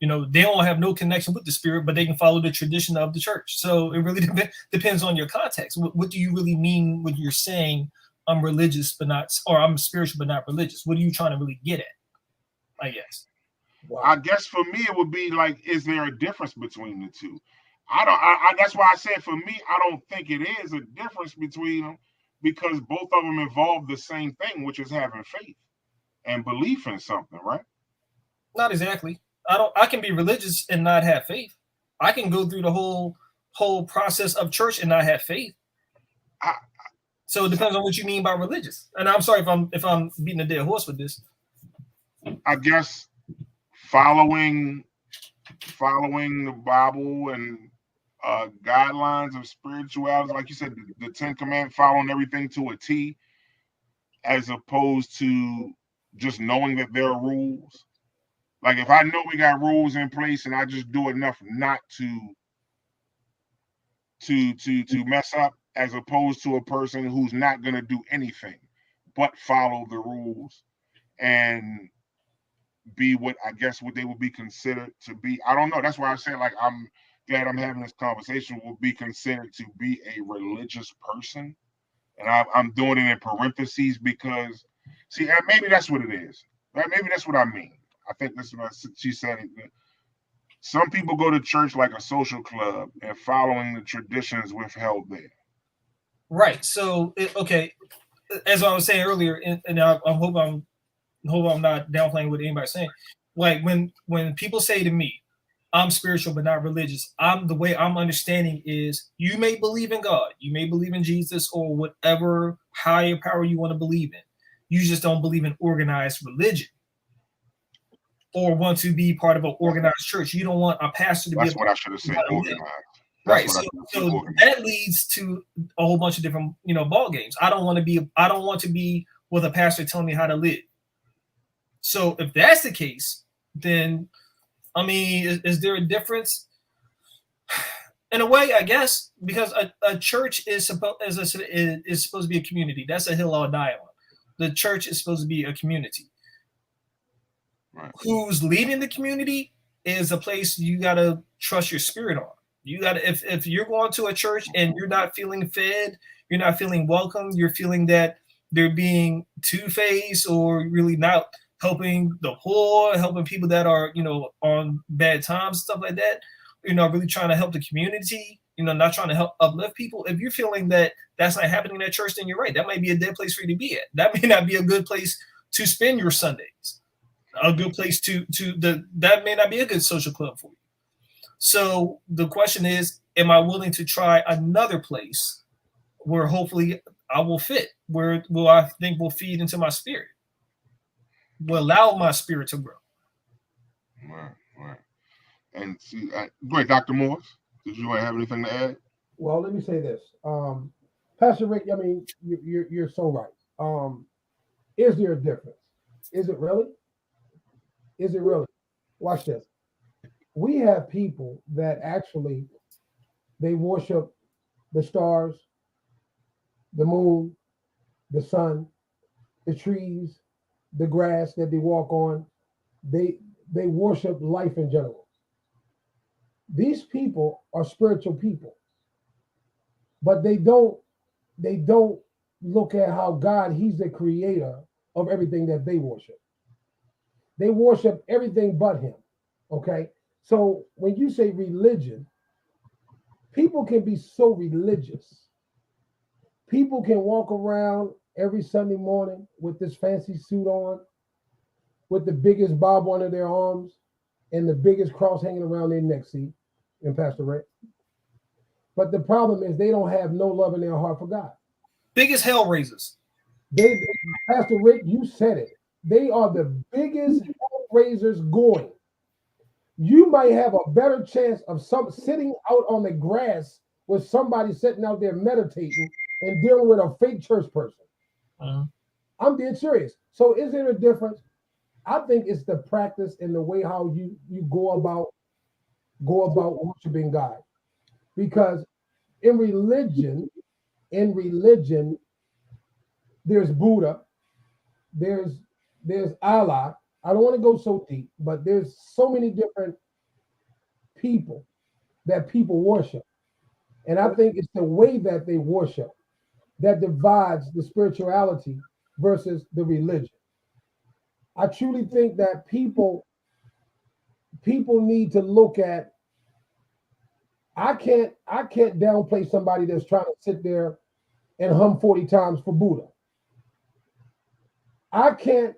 They don't have no connection with the spirit, but they can follow the tradition of the church. So it really depends on your context. What do you really mean when you're saying I'm religious but not, or I'm spiritual but not religious? What are you trying to really get at? I guess. Wow. I guess for me it would be like, is there a difference between the two? I that's why I said for me, I don't think it is a difference between them, because both of them involve the same thing, which is having faith and belief in something, right? Not exactly. I can be religious and not have faith. I can go through the whole process of church and not have faith. So it depends on what you mean by religious. And I'm sorry if I'm beating a dead horse with this. I guess following the Bible and guidelines of spirituality, like you said, the 10 Commandments, following everything to a T, as opposed to just knowing that there are rules. Like if I know we got rules in place and I just do enough not to mess up, as opposed to a person who's not going to do anything but follow the rules and be what I guess what they would be considered to be. I don't know. That's why I say, like, I'm glad I'm having this conversation. Will be considered to be a religious person, and I'm doing it in parentheses because, see, maybe that's what it is. Maybe that's what I mean. I think that's what she said. Some people go to church like a social club and following the traditions withheld there. Right. So, okay, as I was saying earlier, and I hope I'm not downplaying what anybody's saying. Like when people say to me, I'm spiritual but not religious, the way I'm understanding is, you may believe in God, you may believe in Jesus or whatever higher power you want to believe in. You just don't believe in organized religion or want to be part of an organized church. You don't want a pastor to be. That's what I should have said. Organized. Right. So that leads to a whole bunch of different, ball games. I don't want to be with a pastor telling me how to live. So if that's the case, then I mean, is there a difference? In a way, I guess, because a church is supposed to be a community. That's a hill I'll die on. The church is supposed to be a community. Right. Who's leading the community is a place you gotta trust your spirit on. You gotta, if you're going to a church and you're not feeling fed, you're not feeling welcome, you're feeling that they're being two-faced or really not helping the poor, helping people that are, on bad times, stuff like that, really trying to help the community, not trying to help uplift people. If you're feeling that that's not happening at church, then you're right. That might be a dead place for you to be at. That may not be a good place to spend your Sundays. A good place that may not be a good social club for you. So the question is, am I willing to try another place where hopefully I will fit, where I think will feed into my spirit, will allow my spirit to grow. Right. And see, go ahead, Dr. Morris. Did you have anything to add? Well, let me say this, Pastor Rick. I mean, you're so right. Is there a difference? Is it really? Is it really? Watch this. We have people that actually they worship the stars, the moon, the sun, the trees, the grass that they walk on. They worship life in general. These people are spiritual people, but they don't look at how God, He's the creator of everything that they worship. They worship everything but Him. Okay? So when you say religion, people can be so religious. People can walk around every Sunday morning with this fancy suit on, with the biggest Bible under their arms, and the biggest cross hanging around their neck, see, in Pastor Rick. But the problem is they don't have no love in their heart for God. Biggest hell raisers. Pastor Rick, you said it. They are the biggest hell raisers going. You might have a better chance of sitting out on the grass with somebody sitting out there meditating and dealing with a fake church person. I'm being serious. So is there a difference? I think it's the practice and the way how you go about worshiping God. Because in religion, in religion, there's Buddha, there's there's Allah. I don't want to go so deep, but there's so many different people that people worship. And I think it's the way that they worship that divides the spirituality versus the religion. I truly think that people need to look at. I can't downplay somebody that's trying to sit there and hum 40 times for Buddha. I can't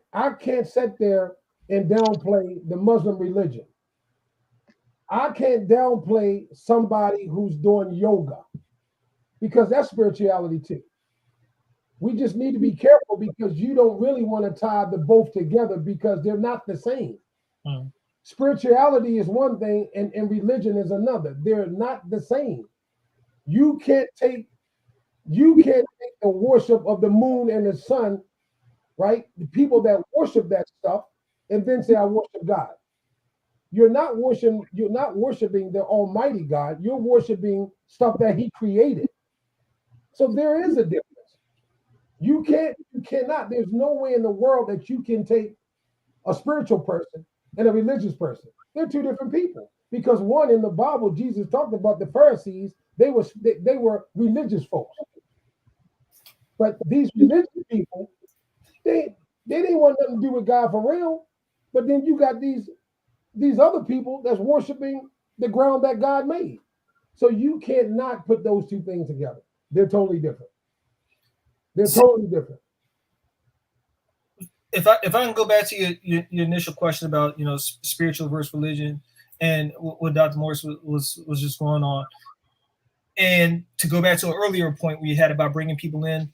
sit there and downplay the Muslim religion. I can't downplay somebody who's doing yoga because that's spirituality too. We just need to be careful because you don't really want to tie the both together because they're not the same. Mm. Spirituality is one thing and religion is another. They're not the same. You can't take you can't take the worship of the moon and the sun, right? The people that worship that stuff and then say I worship God. You're not worshiping the Almighty God. You're worshiping stuff that He created. So there is a difference. You cannot. There's no way in the world that you can take a spiritual person and a religious person. They're two different people. Because one in the Bible, Jesus talked about the Pharisees. They were religious folks, but these religious people, they didn't want nothing to do with God for real. But then you got these other people that's worshiping the ground that God made. So you cannot put those two things together. They're totally different. They're totally different. If I can go back to your initial question about spiritual versus religion and what Dr. Morris was just going on, and to go back to an earlier point we had about bringing people in,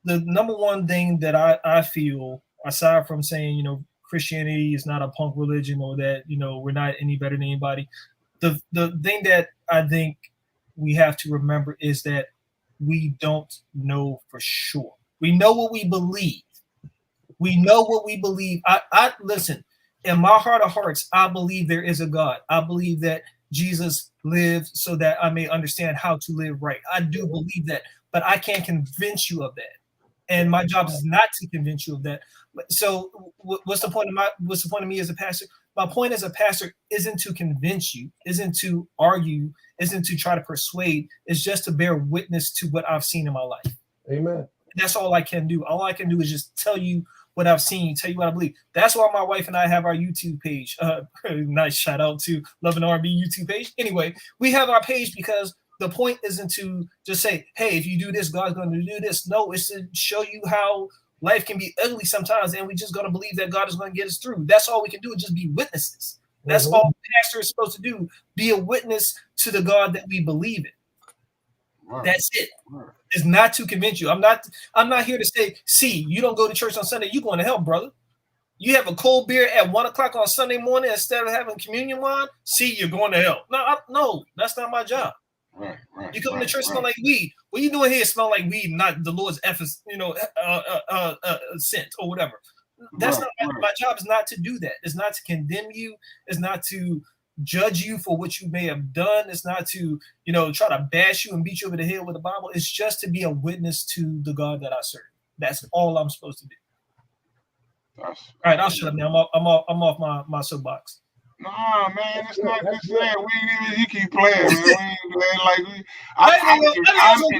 the number one thing that I feel, aside from saying Christianity is not a punk religion or that we're not any better than anybody, the thing that I think we have to remember is that we don't know for sure. We know what we believe. We know what we believe. I listen. In my heart of hearts, I believe there is a God. I believe that Jesus lived so that I may understand how to live right. I do believe that, but I can't convince you of that. And my job is not to convince you of that. So, what's the point of me as a pastor? My point as a pastor isn't to convince you, isn't to argue, isn't to try to persuade. It's just to bear witness to what I've seen in my life. Amen. That's all I can do. All I can do is just tell you what I've seen, tell you what I believe. That's why my wife and I have our YouTube page. Nice shout out to Love and R&B YouTube page. Anyway, we have our page because the point isn't to just say, hey, if you do this, God's going to do this. No, it's to show you how life can be ugly sometimes, and we're just going to believe that God is going to get us through. That's all we can do, is just be witnesses. That's all the pastor is supposed to do, be a witness to the God that we believe in. Right. That's it. Right. It's not to convince you. I'm not here to say, see, you don't go to church on Sunday, you're going to hell, brother. You have a cold beer at 1:00 on Sunday morning instead of having communion wine, see, you're going to hell. No, that's not my job. Right. You come to church smell like weed. What are you doing here? Smell like weed, not the Lord's scent or whatever. That's not my job. Is not to do that. It's not to condemn you. It's not to judge you for what you may have done. It's not to try to bash you and beat you over the head with the Bible. It's just to be a witness to the God that I serve. That's all I'm supposed to do. All right, I'll shut up now. I'm off my soapbox. Nah, man, it's not just that. We ain't even. You keep playing, man. We ain't like. I'm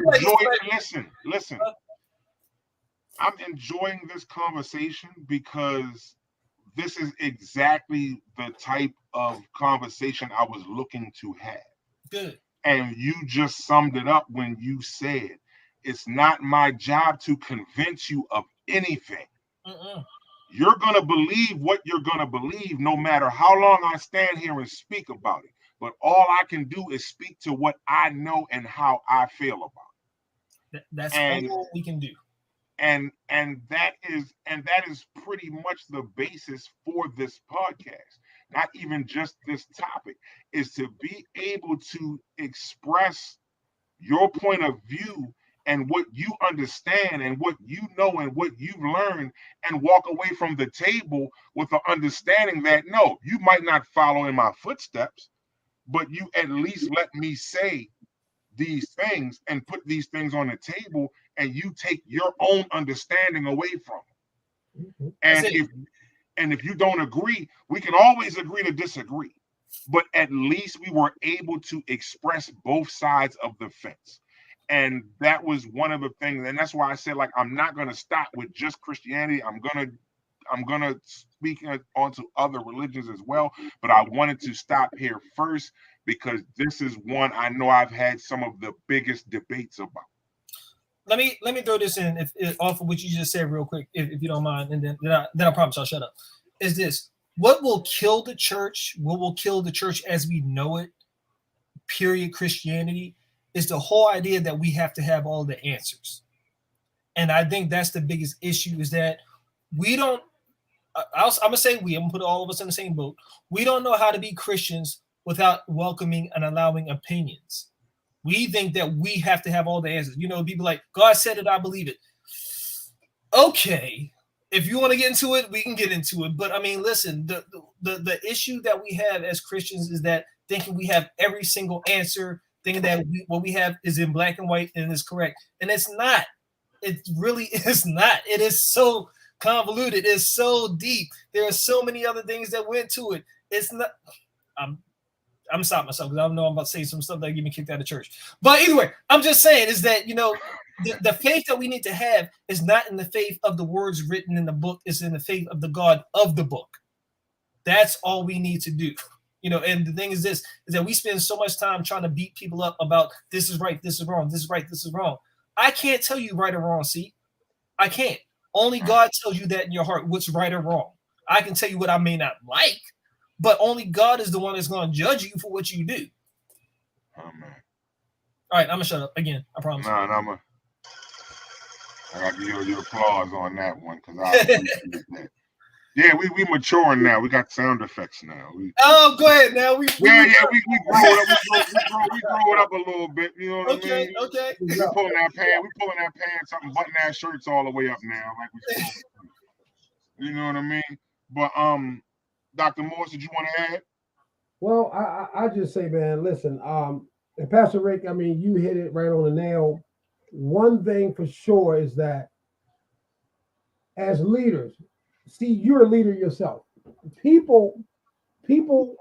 enjoying. Listen. I'm enjoying this conversation because this is exactly the type of conversation I was looking to have. Good. And you just summed it up when you said, it's not my job to convince you of anything. You're going to believe what you're going to believe no matter how long I stand here and speak about it. But all I can do is speak to what I know and how I feel about it. That's all we can do. And that is pretty much the basis for this podcast. Not even just this topic, is to be able to express your point of view and what you understand and what you know and what you've learned, and walk away from the table with the understanding that no, you might not follow in my footsteps, but you at least let me say these things and put these things on the table, and you take your own understanding away from it. That's And it. if you don't agree, we can always agree to disagree. But at least we were able to express both sides of the fence. And that was one of the things. And that's why I said, like, I'm not gonna stop with just Christianity. I'm gonna speak onto other religions as well. But I wanted to stop here first because this is one I know I've had some of the biggest debates about. Let me throw this in if off of what you just said real quick, if you don't mind, and then I promise I'll shut up. Is this what will kill the church? What will kill the church as we know it? Period. Christianity is the whole idea that we have to have all the answers, and I think that's the biggest issue. Is that we don't. I'm gonna say we. I'm gonna put all of us in the same boat. We don't know how to be Christians without welcoming and allowing opinions. We think that we have to have all the answers. You know, people like, God said it, I believe it. Okay, if you want to get into it, we can get into it. But I mean, listen, the issue that we have as Christians is that thinking we have every single answer, thinking that what we have is in black and white and is correct, and it's not. It really is not. It is so convoluted. It's so deep. There are so many other things that went to it. It's not. I'm stopping myself because I know I'm about to say some stuff that get me kicked out of church. But anyway, I'm just saying is that, you know, the faith that we need to have is not in the faith of the words written in the book. It's in the faith of the God of the book. That's all we need to do. You know, and the thing is this, is that we spend so much time trying to beat people up about this is right, this is wrong, this is right, this is wrong. I can't tell you right or wrong, see? I can't. Only God tells you that in your heart, what's right or wrong. I can tell you what I may not like, but only God is the one that's going to judge you for what you do. Oh man. All right, I'm gonna shut up again. I promise. Nah, I got to give you applause on that one because I appreciate that. Yeah, we maturing now. We got sound effects now. Oh, go ahead now. We growing up. We grow it up a little bit. You know what I mean? Okay. We pulling that pants up and button that shirts all the way up now, like we supposed to. You know what I mean? But Dr. Morris, did you want to add? Well, I just say, man, listen, and Pastor Rick, I mean, you hit it right on the nail. One thing for sure is that as leaders, see, you're a leader yourself. People, people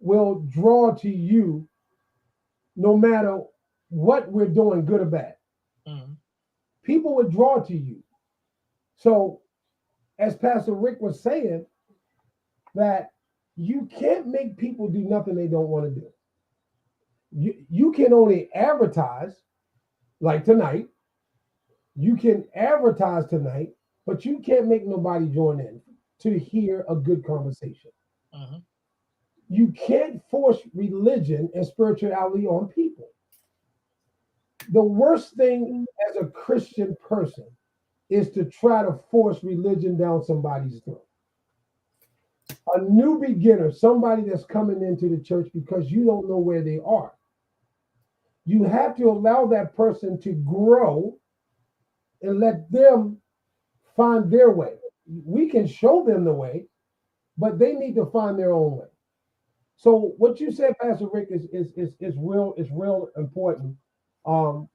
will draw to you no matter what we're doing, good or bad. Mm-hmm. People will draw to you. So, as Pastor Rick was saying, that you can't make people do nothing they don't want to do. You can only advertise, like tonight. You can advertise tonight, but you can't make nobody join in to hear a good conversation. Mm-hmm. You can't force religion and spirituality on people. The worst thing as a Christian person is to try to force religion down somebody's throat. A new beginner, somebody that's coming into the church because you don't know where they are. You have to allow that person to grow and let them find their way. We can show them the way, but they need to find their own way. So what you said, Pastor Rick, is real important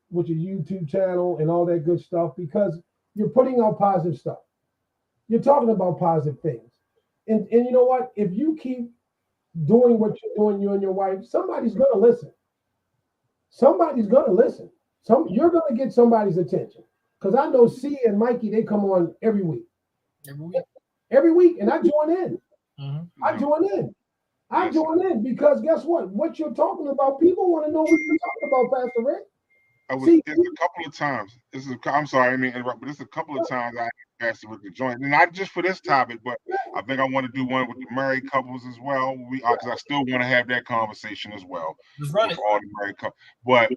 with your YouTube channel and all that good stuff because you're putting out positive stuff. You're talking about positive things. And you know what? If you keep doing what you're doing, you and your wife, somebody's gonna listen. Somebody's gonna listen. You're gonna get somebody's attention. Because I know C and Mikey, they come on every week. Every week, and I join in. Mm-hmm. I join in because guess what? What you're talking about, people want to know what you're talking about, Pastor Rick. There's a couple of times. I'm sorry, I mean interrupt, but there's a couple of times I asked Rick to join, and not just for this topic, but I think I want to do one with the married couples as well. Because I still want to have that conversation as well with all the married couples. But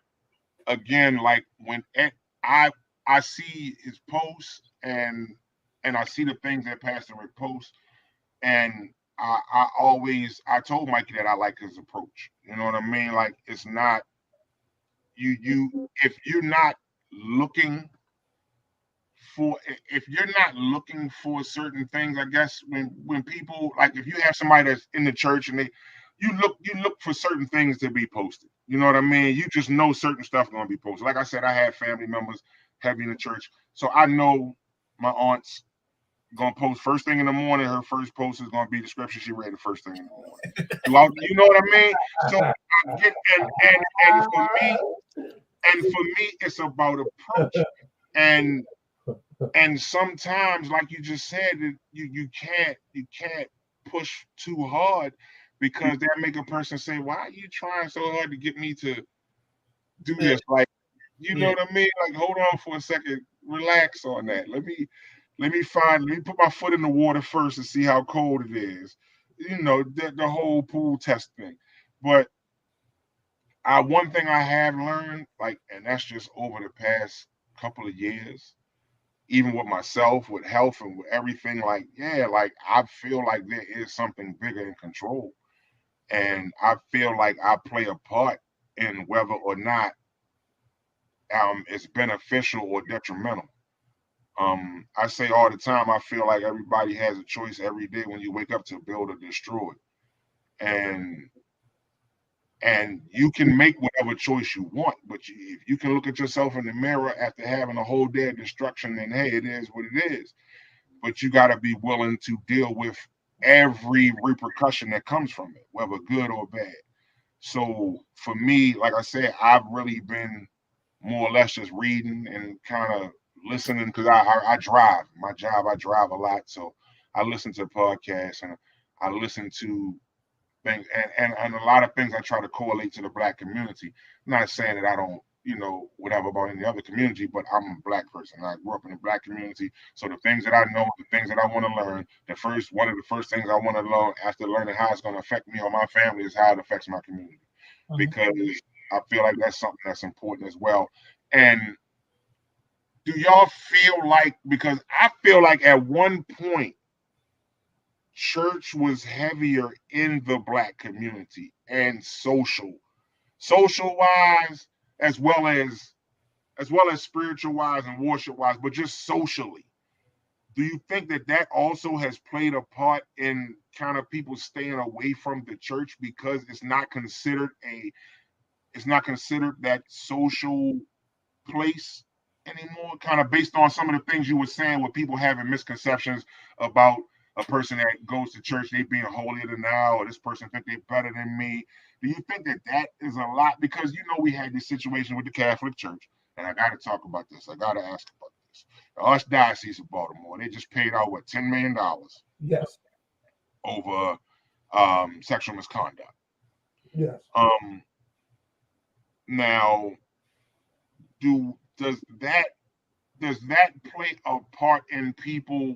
again, like when I see his posts and I see the things that Pastor Rick posts, and I told Mikey that I like his approach. You know what I mean? Like it's not you if you're not looking for, if you're not looking for certain things, I guess when people, like, if you have somebody that's in the church and you look for certain things to be posted. You know what I mean? You just know certain stuff gonna be posted. Like I said, I had family members heavy in the church, so I know my aunt's gonna post first thing in the morning. Her first post is gonna be the scripture she read the first thing in the morning. Throughout, you know what I mean? So I get, and for me, it's about approach. And and sometimes, like you just said, you can't push too hard, because that make a person say, why are you trying so hard to get me to do Yeah, this? Like, you know yeah, what I mean? Like, hold on for a second, relax on that. Let me put my foot in the water first and see how cold it is. The whole pool test thing. But one thing I have learned, like, and that's just over the past couple of years, even with myself, with health, and with everything, like, yeah, like, I feel like there is something bigger in control. And I feel like I play a part in whether or not it's beneficial or detrimental. I say all the time, I feel like everybody has a choice every day when you wake up to build or destroy. And you can make whatever choice you want, but if you can look at yourself in the mirror after having a whole day of destruction, then hey, it is what it is. But you got to be willing to deal with every repercussion that comes from it, whether good or bad. So for me, like I said, I've really been more or less just reading and kind of listening, because I drive. My job, I drive a lot, so I listen to podcasts, and I listen to things, and a lot of things I try to correlate to the black community. I'm not saying that I don't, whatever about any other community, but I'm a black person. I grew up in a black community, so the things that I know, the things that I want to learn, one of the first things I want to learn after learning how it's going to affect me or my family is how it affects my community, mhm. because I feel like that's something that's important as well. And do y'all feel like, because I feel like at one point church was heavier in the black community, and social wise, as well as spiritual wise and worship wise, but just socially, do you think that also has played a part in kind of people staying away from the church, because it's not considered that social place anymore, kind of based on some of the things you were saying, with people having misconceptions about a person that goes to church, they being holier than thou, or this person think they're better than me? Do you think that is a lot? Because we had this situation with the Catholic Church, and I got to talk about this. I got to ask about this. The Archdiocese of Baltimore, they just paid out what, $10 million Yes. over sexual misconduct. Yes. Um, Now, do does that play a part in people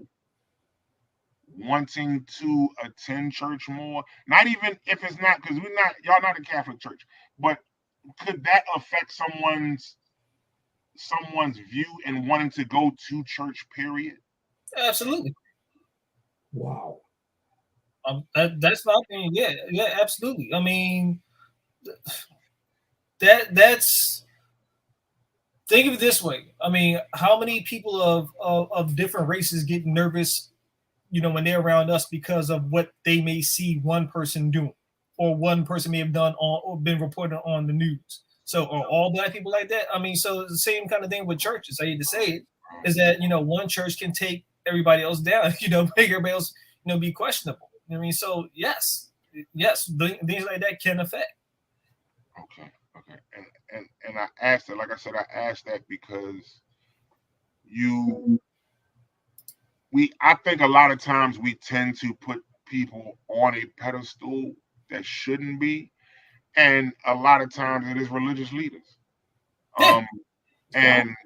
wanting to attend church more? Not even if it's not, because y'all not a Catholic church, but could that affect someone's view in wanting to go to church? Period. Absolutely. Wow. That's my opinion. Yeah, yeah, absolutely. I mean, that's think of it this way. I mean, how many people of different races get nervous, when they're around us because of what they may see one person doing, or one person may have done on or been reported on the news. So are all black people like that? I mean, so it's the same kind of thing with churches. I hate to say it, is that one church can take everybody else down, make everybody else be questionable. I mean, so yes, things like that can affect. Okay, okay. And I asked it, like I said, I asked that because you I think a lot of times we tend to put people on a pedestal that shouldn't be, and a lot of times it is religious leaders. Yeah, Um, and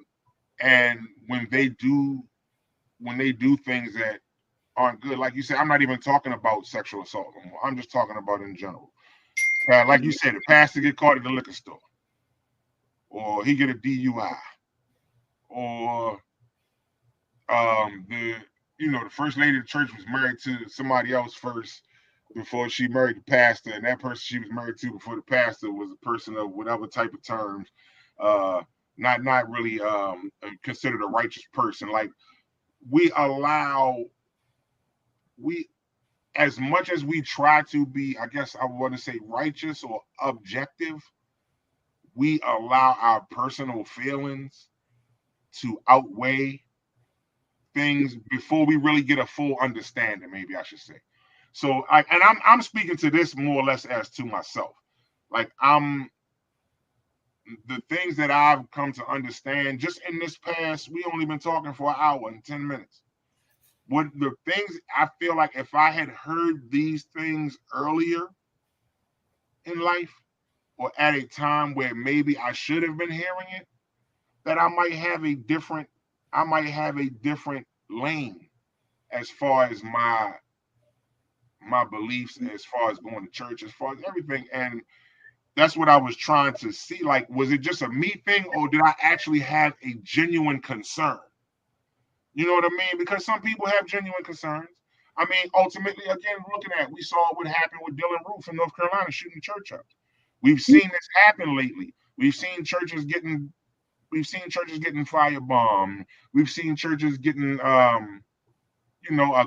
and when they do things that aren't good, like you said, I'm not even talking about sexual assault anymore. I'm just talking about in general. Like you said, the pastor get caught at the liquor store, or he get a DUI, or the first lady of the church was married to somebody else first before she married the pastor, and that person she was married to before the pastor was a person of whatever type of terms. Uh, not really considered a righteous person. Like we allow we as much as we try to be, I guess I want to say righteous or objective, we allow our personal feelings to outweigh things before we really get a full understanding, maybe I should say. So I'm speaking to this more or less as to myself. Like I'm the things that I've come to understand just in this past, we only been talking for an hour and 10 minutes. What the things I feel like if I had heard these things earlier in life or at a time where maybe I should have been hearing it, that I might have a different lane as far as my beliefs, as far as going to church, as far as everything. And that's what I was trying to see. Like, was it just a me thing, or did I actually have a genuine concern? You know what I mean? Because some people have genuine concerns. I mean, ultimately, again, looking at, we saw what happened with Dylan Roof in North Carolina shooting the church up. We've seen this happen lately. We've seen churches getting firebombed. We've seen churches getting a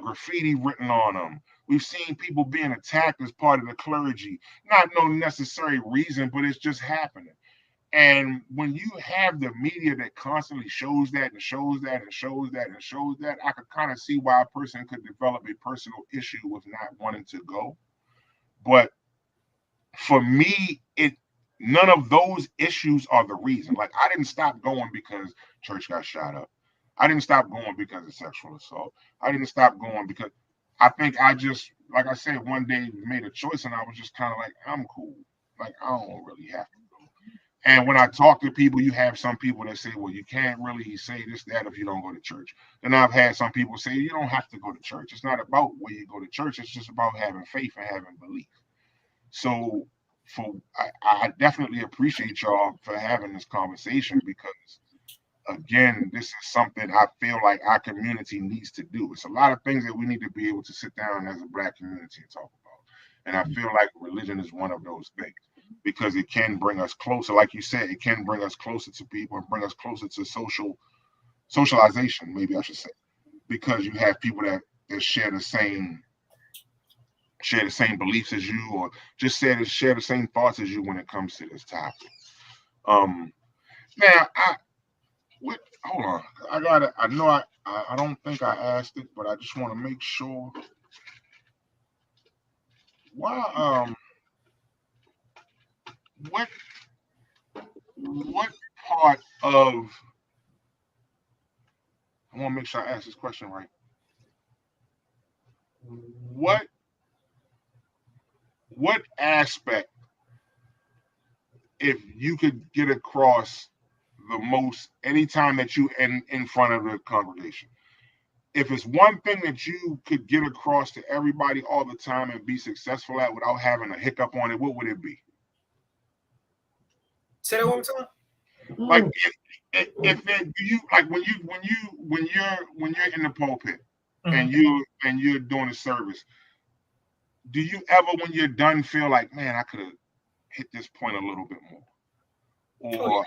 graffiti written on them. We've seen people being attacked as part of the clergy. Not no necessary reason, but it's just happening. And when you have the media that constantly shows that and shows that and shows that and shows that, I could kind of see why a person could develop a personal issue with not wanting to go. But for me, none of those issues are the reason. Like I didn't stop going because church got shot up. I didn't stop going because of sexual assault. I didn't stop going because I think I just, like I said, one day made a choice and I was just kind of like, I'm cool. Like I don't really have to go. And when I talk to people, you have some people that say, well, you can't really say this, that if you don't go to church. Then I've had some people say, you don't have to go to church. It's not about where you go to church. It's just about having faith and having belief. So I definitely appreciate y'all for having this conversation because again, this is something I feel like our community needs to do. It's a lot of things that we need to be able to sit down as a Black community and talk about. And I feel like religion is one of those things because it can bring us closer. Like you said, it can bring us closer to people and bring us closer to socialization, maybe I should say, because you have people that share the same beliefs as you, or just share the same thoughts as you when it comes to this topic. Now hold on. I don't think I asked it, but I just want to make sure. Why what part of I want to make sure I ask this question right. What aspect, if you could get across the most anytime that you in front of the congregation, if it's one thing that you could get across to everybody all the time and be successful at without having a hiccup on it, what would it be? Say that one more time. Like if you like when you're in the pulpit and you're doing a service, do you ever when you're done feel like, man, I could have hit this point a little bit more, or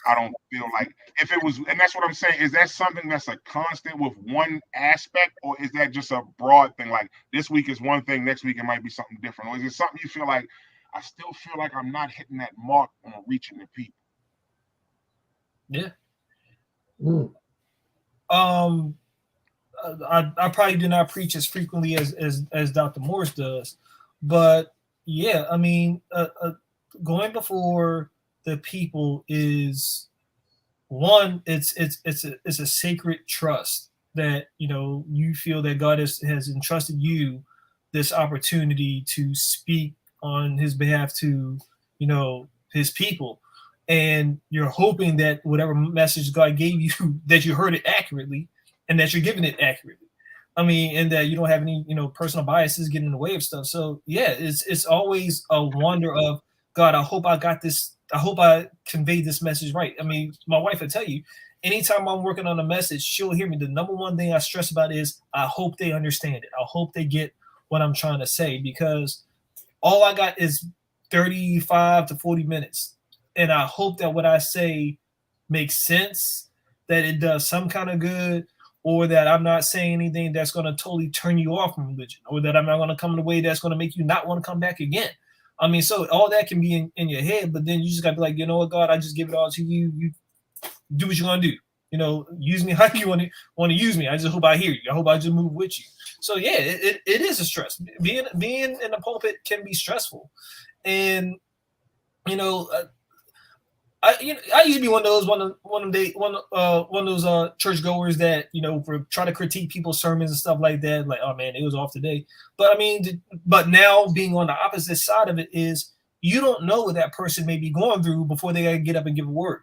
I don't feel like if it was, and that's what I'm saying. Is that something that's a constant with one aspect, or is that just a broad thing? Like this week is one thing, next week it might be something different, or is it something you feel like I still feel like I'm not hitting that mark on reaching the people? Yeah. I probably do not preach as frequently as Dr. Morris does, but yeah, I mean, going before the people is one. It's a sacred trust that you feel that God has entrusted you this opportunity to speak on His behalf to His people, and you're hoping that whatever message God gave you that you heard it accurately and that you're giving it accurately. I mean, and that you don't have any personal biases getting in the way of stuff. So yeah, it's always a wonder of God. I hope I got this. I hope I conveyed this message right. I mean, my wife will tell you, anytime I'm working on a message, she'll hear me. The number one thing I stress about is I hope they understand it. I hope they get what I'm trying to say, because all I got is 35 to 40 minutes. And I hope that what I say makes sense, that it does some kind of good, or that I'm not saying anything that's going to totally turn you off from religion, or that I'm not going to come in a way that's going to make you not want to come back again. I mean, so all that can be in your head, but then you just got to be like, you know what, God, I just give it all to you. You do what you're going to do. Use me how you want to use me. I just hope I hear you. I hope I just move with you. So yeah, it is a stress. Being in the pulpit can be stressful, and I used to be one of those churchgoers that try to critique people's sermons and stuff like that. Like, oh man, it was off today. But I mean, but now being on the opposite side of it is, you don't know what that person may be going through before they gotta get up and give a word,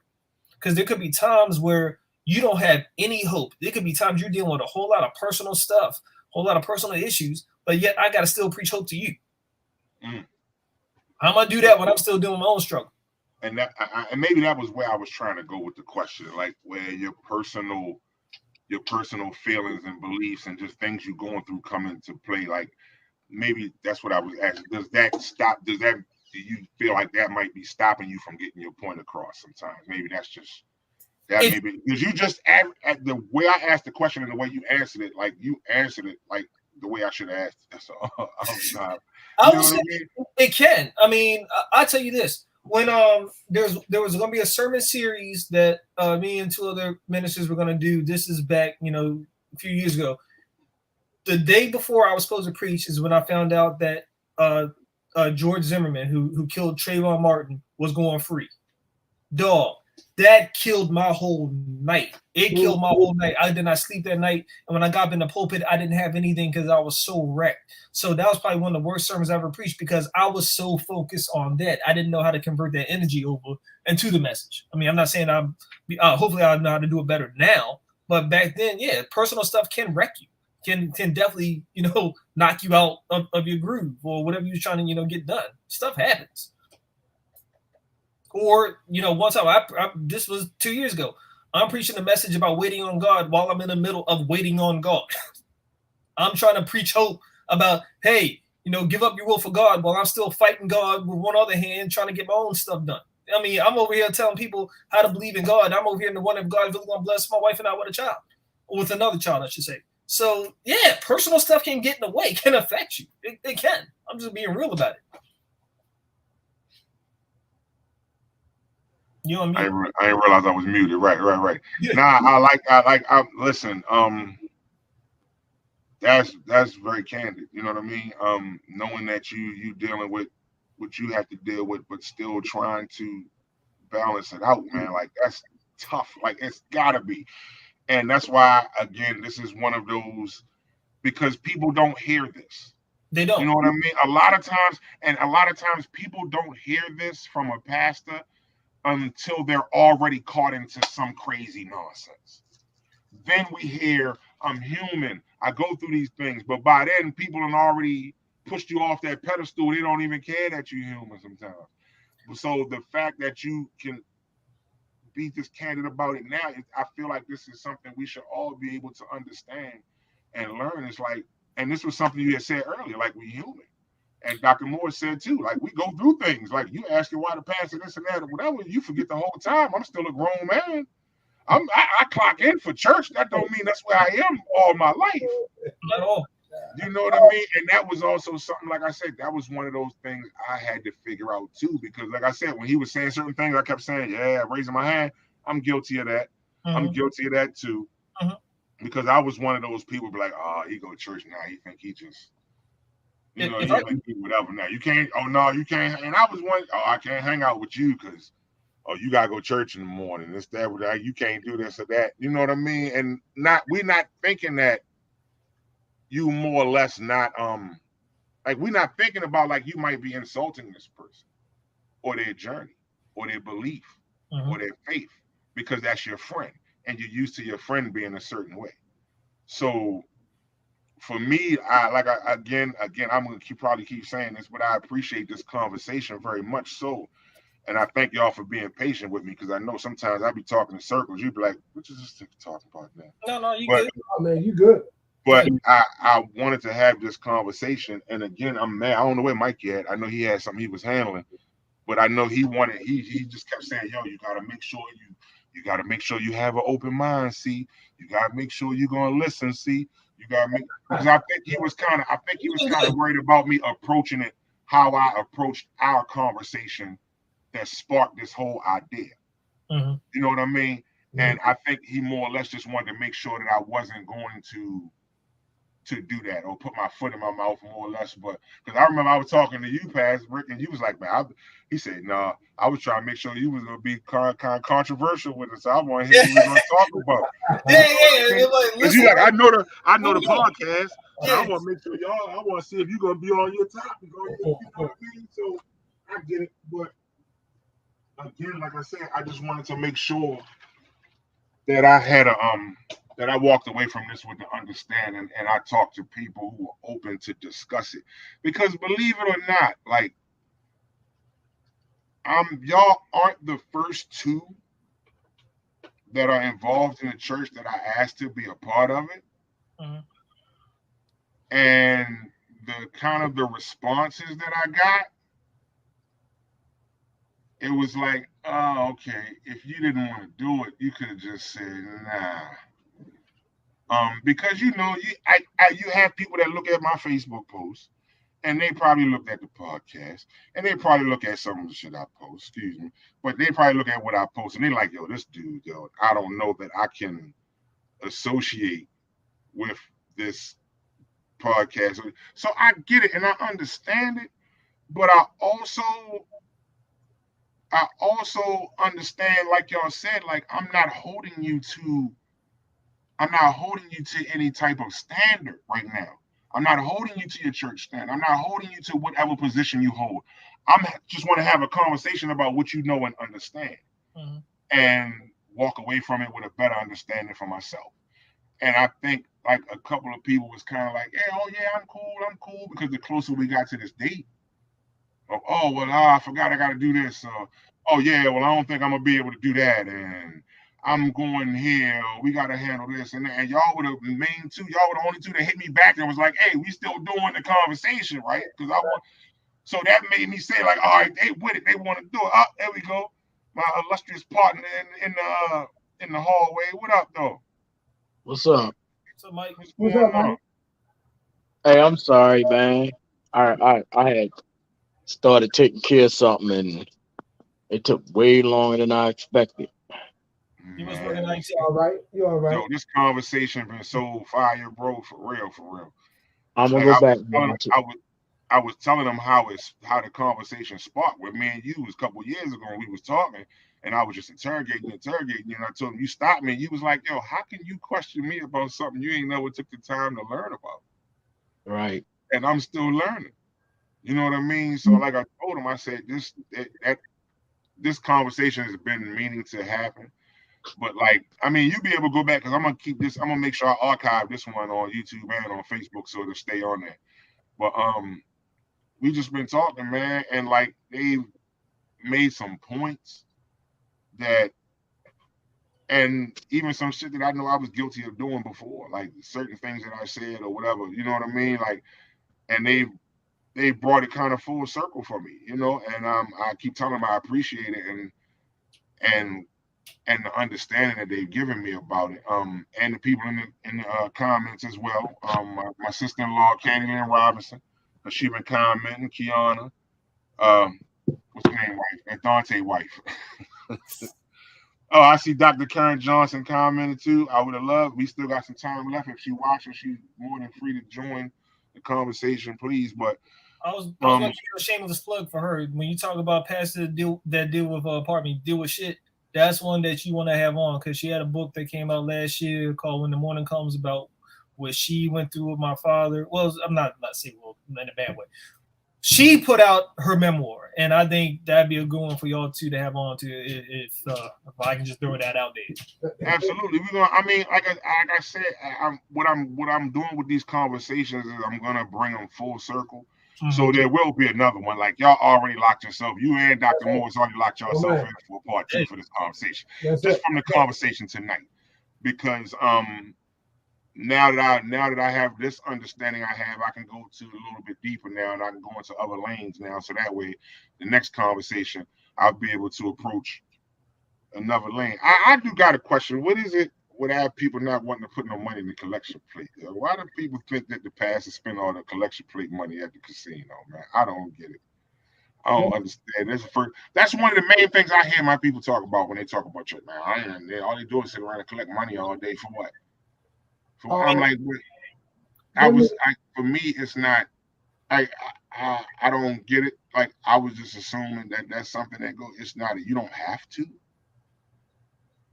because there could be times where you don't have any hope. There could be times you're dealing with a whole lot of personal stuff, a whole lot of personal issues, but yet I got to still preach hope to you. I'm going to do that when I'm still doing my own struggle. And and maybe that was where I was trying to go with the question, like where your personal feelings and beliefs and just things you're going through come into play. Like maybe that's what I was asking. Do you feel like that might be stopping you from getting your point across sometimes? Maybe that's just that. Maybe because you just at the way I asked the question and the way you answered it, like you answered it like the way I should have asked it. So I would say it can. I mean, I'll tell you this. When there was going to be a sermon series that me and two other ministers were going to do. This is back, a few years ago. The day before I was supposed to preach is when I found out that George Zimmerman, who killed Trayvon Martin, was going free. Dog, that killed my whole night. It killed my whole night. I did not sleep that night. And when I got up in the pulpit, I didn't have anything because I was so wrecked. So that was probably one of the worst sermons I ever preached, because I was so focused on that. I didn't know how to convert that energy over into the message. I mean, I'm not saying hopefully I'll know how to do it better now. But back then, yeah, personal stuff can wreck you. Can definitely, knock you out of your groove or whatever you're trying to, get done. Stuff happens. Or, one time, this was 2 years ago, I'm preaching a message about waiting on God while I'm in the middle of waiting on God. I'm trying to preach hope about, hey, give up your will for God, while I'm still fighting God with one other hand, trying to get my own stuff done. I mean, I'm over here telling people how to believe in God. I'm over here in the one of God really going to bless my wife and I with a child, or with another child, I should say. So, yeah, personal stuff can get in the way, can affect you. It can. I'm just being real about it. I didn't realize I was muted. Right. Yeah. Nah, listen, that's very candid. You know what I mean? Knowing that you dealing with what you have to deal with, but still trying to balance it out, man. Like that's tough. Like it's gotta be. And that's why, again, this is one of those, because people don't hear this. They don't. You know what I mean? A lot of times people don't hear this from a pastor until they're already caught into some crazy nonsense. Then we hear, I'm human, I go through these things, but by then people have already pushed you off that pedestal. They don't even care that you're human sometimes. So the fact that you can be just candid about it now, I feel like this is something we should all be able to understand and learn. It's like, and this was something you had said earlier, like we're human. And Dr. Moore said too, like we go through things. Like you asking why the pastor this and that or whatever, you forget the whole time I'm still a grown man. I clock in for church. That don't mean that's where I am all my life. Not all. You know what I mean? And that was also something, like I said, that was one of those things I had to figure out too. Because like I said, when he was saying certain things, I kept saying, yeah, raising my hand. I'm guilty of that. I'm guilty of that too. Because I was one of those people be like, oh, he go to church now. He think he just, he think he whatever now. You can't, oh no, you can't. And I was one, oh, I can't hang out with you because, oh, you gotta go to church in the morning. This, that, you can't do this or that. You know what I mean? And we're not thinking that you more or less not like we're not thinking about like you might be insulting this person or their journey or their belief or their faith because that's your friend and you're used to your friend being a certain way. So for me, again, I'm gonna probably keep saying this, but I appreciate this conversation very much so. And I thank y'all for being patient with me because I know sometimes I be talking in circles. You be like, what is this talking about now? No, you good. Oh, man, you good. But I wanted to have this conversation. And again, I'm mad. I don't know where Mike at. I know he had something he was handling. But I know he just kept saying, yo, you got to make sure You got to make sure you have an open mind. See, you got to make sure you're gonna listen. See, you got to make because I think he was kind of worried about me approaching it how I approached our conversation that sparked this whole idea. Mm-hmm. You know what I mean? And I think he more or less just wanted to make sure that I wasn't going to do that or put my foot in my mouth more or less. But because I remember I was talking to you, Pastor Rick, and you was like, man, he said, no, nah, I was trying to make sure you was gonna be kind of controversial with us. So I want to hear what we're gonna talk about. Yeah. Because you like, I know the podcast, and I Yeah. want to make sure I want to see if you're gonna be on your topic. You know what I mean? So I get it, but again, like I said, I just wanted to make sure that I had that I walked away from this with the understanding, and I talked to people who were open to discuss it. Because believe it or not, like y'all aren't the first two that are involved in the church that I asked to be a part of it. Mm-hmm. And the kind of the responses that I got, it was like, oh, okay, if you didn't want to do it, you could have just said, nah. Because you have people that look at my Facebook posts, and they probably looked at the podcast, and they probably look at some of the shit I post. Excuse me, but they probably look at what I post, and they like, yo, this dude, yo, I don't know that I can associate with this podcast. So I get it, and I understand it, but I also understand, like y'all said, like I'm not holding you to any type of standard right now. I'm not holding you to your church standard. I'm not holding you to whatever position you hold. I'm just want to have a conversation about what you know and understand, and walk away from it with a better understanding for myself. And I think like a couple of people was kind of like, yeah, oh yeah, I'm cool, because the closer we got to this date, oh well, I forgot I got to do this. Oh yeah, well I don't think I'm gonna be able to do that, and I'm going here. We got to handle this, and y'all were the main two. Y'all were the only two that hit me back and was like, "Hey, we still doing the conversation, right?" Because I want. So that made me say, like, "All right, they with it. They want to do it." There we go. My illustrious partner in the hallway. What up, though? What's up? So, Mike, What's up, Mike? Hey, I'm sorry, man. I had started taking care of something, and it took way longer than I expected. you was working nights. You all right? You all right? Yo, this conversation been so fire, bro. For real, for real. I'm gonna Like go back. I was telling them how the conversation sparked with me and you was a couple years ago when we was talking, and I was just interrogating you, and I told him you stopped me, and you was like, yo, how can you question me about something you ain't never took the time to learn about? Right. And I'm still learning. You know what I mean? So like I told him, I said this conversation has been meaning to happen. But like, I mean, you be able to go back because I'm gonna keep this. I'm gonna make sure I archive this one on YouTube and on Facebook so it'll stay on there. But we just been talking, man, and like they've made some points that, and even some shit that I know I was guilty of doing before, like certain things that I said or whatever. You know what I mean? Like, and they brought it kind of full circle for me, you know. And I keep telling them I appreciate it and the understanding that they've given me about it. And the people in the comments as well. My sister-in-law, Candy Lynn Robinson, she been commenting. Kiana, what's her name, wife? And Dante wife. Oh, I see Dr. Karen Johnson commented too. I would have loved. We still got some time left. If she watching, she's more than free to join the conversation, please. But I was going to give you a shameless plug for her. When you talk about pastor deal with apartment, deal with shit, that's one that you want to have on because she had a book that came out last year called When the Morning Comes, about what she went through with my father. Well, I'm not saying well in a bad way. She put out her memoir, and I think that'd be a good one for y'all too to have on to if I can just throw that out there. Absolutely, we're gonna. I mean, like I said, what I'm doing with these conversations is I'm gonna bring them full circle. Mm-hmm. So there will be another one. Like y'all already locked yourself. You and Dr. Morris already locked yourself in for part 2 for this conversation. Just from the conversation tonight, because now that I have this understanding I can go to a little bit deeper now, and I can go into other lanes now. So that way, the next conversation I'll be able to approach another lane. I do got a question. What is it with have people not wanting to put no money in the collection plate? Why do people think that the pastors spend all the collection plate money at the casino, man? I don't get it. I don't understand. That's one of the main things I hear my people talk about when they talk about church. Man, all they do is sit around and collect money all day for what? I'm like, for me, it's not. I don't get it. Like I was just assuming that that's something that goes. It's not. You don't have to.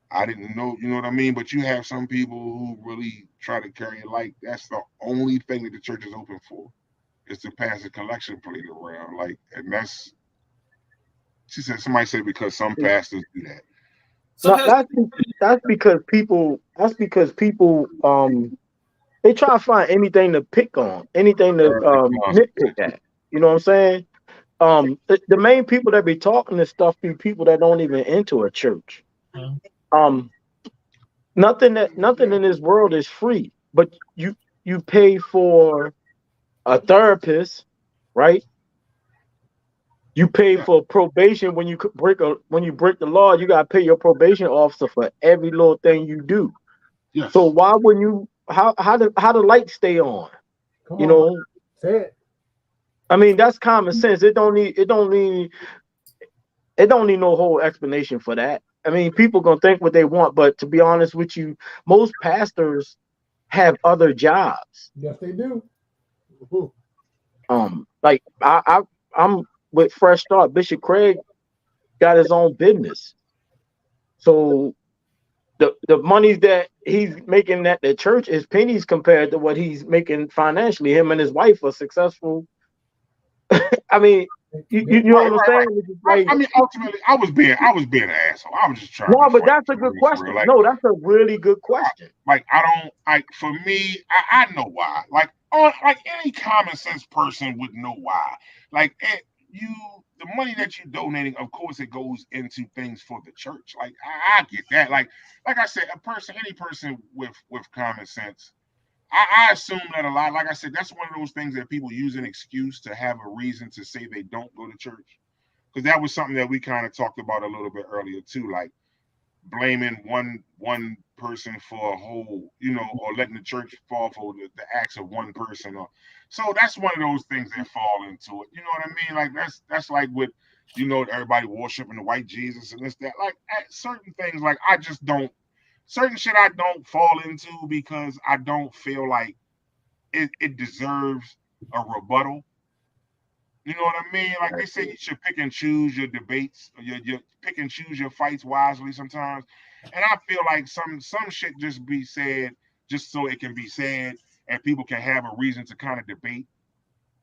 I didn't know. You know what I mean? But you have some people who really try to carry it like that's the only thing that the church is open for is to pass a collection plate around. Like, and that's. She said somebody said because some pastors do that. No, that's because people. That's because people. They try to find anything to pick on, anything to nitpick at. You know what I'm saying? The main people that be talking this stuff be people that don't even enter a church. Um, nothing in this world is free, but you pay for a therapist, right? You pay for probation when you break the law. You gotta pay your probation officer for every little thing you do. Yes. So why wouldn't you? How the lights stay on? Come You on, know. say it. I mean, that's common sense. It don't need no whole explanation for that. I mean, people gonna think what they want, but to be honest with you, most pastors have other jobs. Yes, they do. Like I'm with Fresh Start. Bishop Craig got his own business, so the money that he's making at the church is pennies compared to what he's making financially. Him and his wife are successful. I mean, you know what I'm saying? Like, I mean, ultimately, I was being an asshole. I was just trying to No, be but funny. that's a good question. Like, no, that's a really good question. Like, I don't. Like, for me, I know why. Like, like any common sense person would know why. Like, the money that you're donating, of course, it goes into things for the church. Like, I get that. Like I said, any person with common sense. I assume that a lot, like I said, that's one of those things that people use an excuse to have a reason to say they don't go to church. Because that was something that we kind of talked about a little bit earlier too, like blaming one person for a whole, or letting the church fall for the acts of one person. So that's one of those things that fall into it. You know what I mean? Like that's like with, everybody worshiping the white Jesus and this that. Like certain things, like I just don't. Certain shit I don't fall into because I don't feel like it deserves a rebuttal. You know what I mean? Like they say you should pick and choose your debates, your pick and choose your fights wisely sometimes. And I feel like some shit just be said just so it can be said and people can have a reason to kind of debate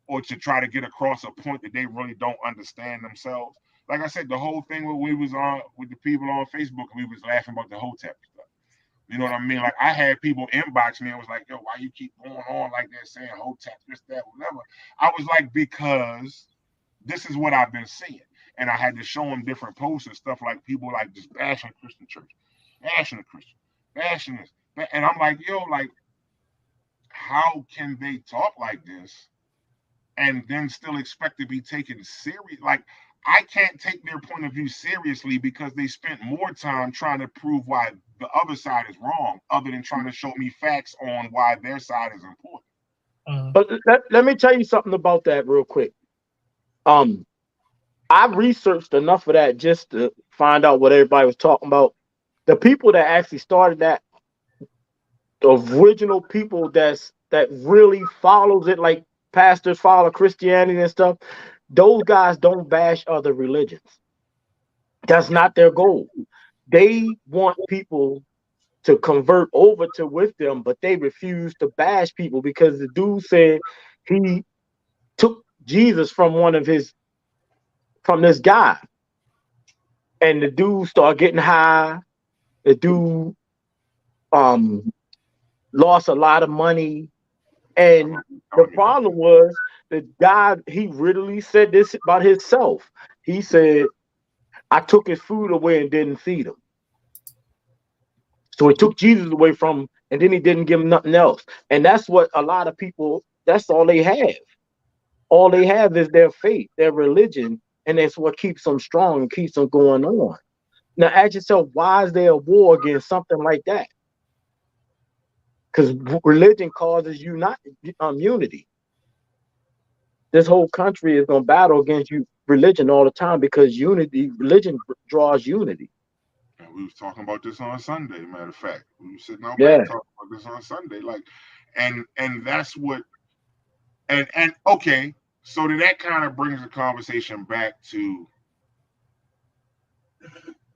or to try to get across a point that they really don't understand themselves. Like I said, the whole thing when we was on with the people on Facebook, we was laughing about the Hotep stuff. You know what I mean? Like I had people inbox me and was like, yo, why you keep going on like that, saying Hotep, this, that, whatever. I was like, because this is what I've been seeing. And I had to show them different posts and stuff like people like just bashing Christian church, bashing the Christian, bashing this. And I'm like, yo, like, how can they talk like this and then still expect to be taken serious? Like, I can't take their point of view seriously because they spent more time trying to prove why the other side is wrong, other than trying to show me facts on why their side is important. But let me tell you something about that real quick. I researched enough of that just to find out what everybody was talking about. The people that actually started that, the original people that really follows it, like pastors follow Christianity and stuff, those guys don't bash other religions. That's not their goal. They want people to convert over to with them, but they refuse to bash people because the dude said he took Jesus from this guy. And the dude started getting high. The dude lost a lot of money. And the problem was the guy, he literally said this about himself. He said, I took his food away and didn't feed him. So he took Jesus away from him and then he didn't give him nothing else. And that's what a lot of people, that's all they have. All they have is their faith, their religion, and that's what keeps them strong and keeps them going on. Now ask yourself, why is there a war against something like that? Because religion causes unity. This whole country is gonna battle against religion all the time because religion draws unity. And we was talking about this on Sunday. Matter of fact, we were sitting out back Yeah. talking about this on Sunday. Like, and that's what. And okay, so that kind of brings the conversation back to,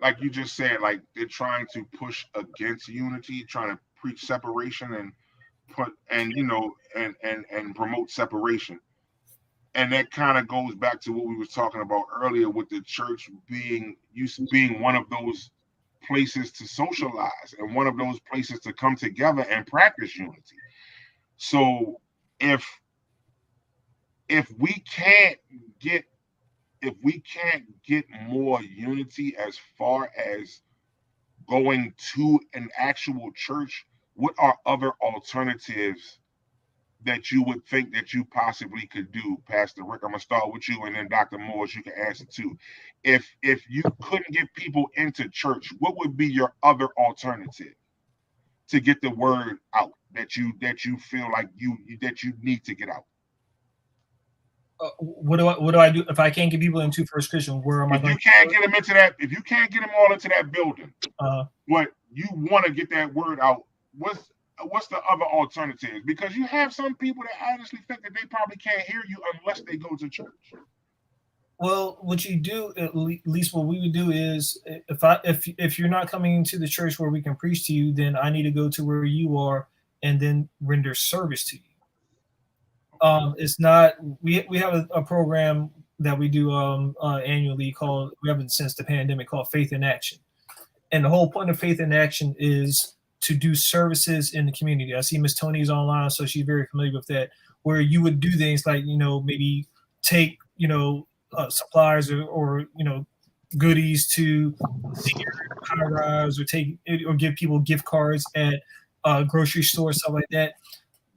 like you just said, like they're trying to push against unity, trying to preach separation and put and and promote separation. And that kind of goes back to what we were talking about earlier with the church being one of those places to socialize and one of those places to come together and practice unity. So if if we can't get if we can't get more unity as far as going to an actual church, what are other alternatives that you would think that you possibly could do, Pastor Rick? I'm gonna start with you, and then Dr. Morris, you can answer too. If you couldn't get people into church, what would be your other alternative to get the word out that you feel like that you need to get out? What do I do if I can't get people into First Christian? Where am I If you going? can't get them into that, if you can't get them all into that building, Uh, what you want to get that word out, what's the other alternatives? Because you have some people that honestly think that they probably can't hear you unless they go to church. well, what you do, at least what we would do is, if you're not coming into the church where we can preach to you, then I need to go to where you are and then render service to you. It's not we have a program that we do annually called, we haven't since the pandemic, called Faith in Action. And the whole point of Faith in Action is to do services in the community. I see Miss Tony's online, so she's very familiar with that, where you would do things like, maybe take, supplies or goodies to senior high rise, or give people gift cards at grocery stores, stuff like that.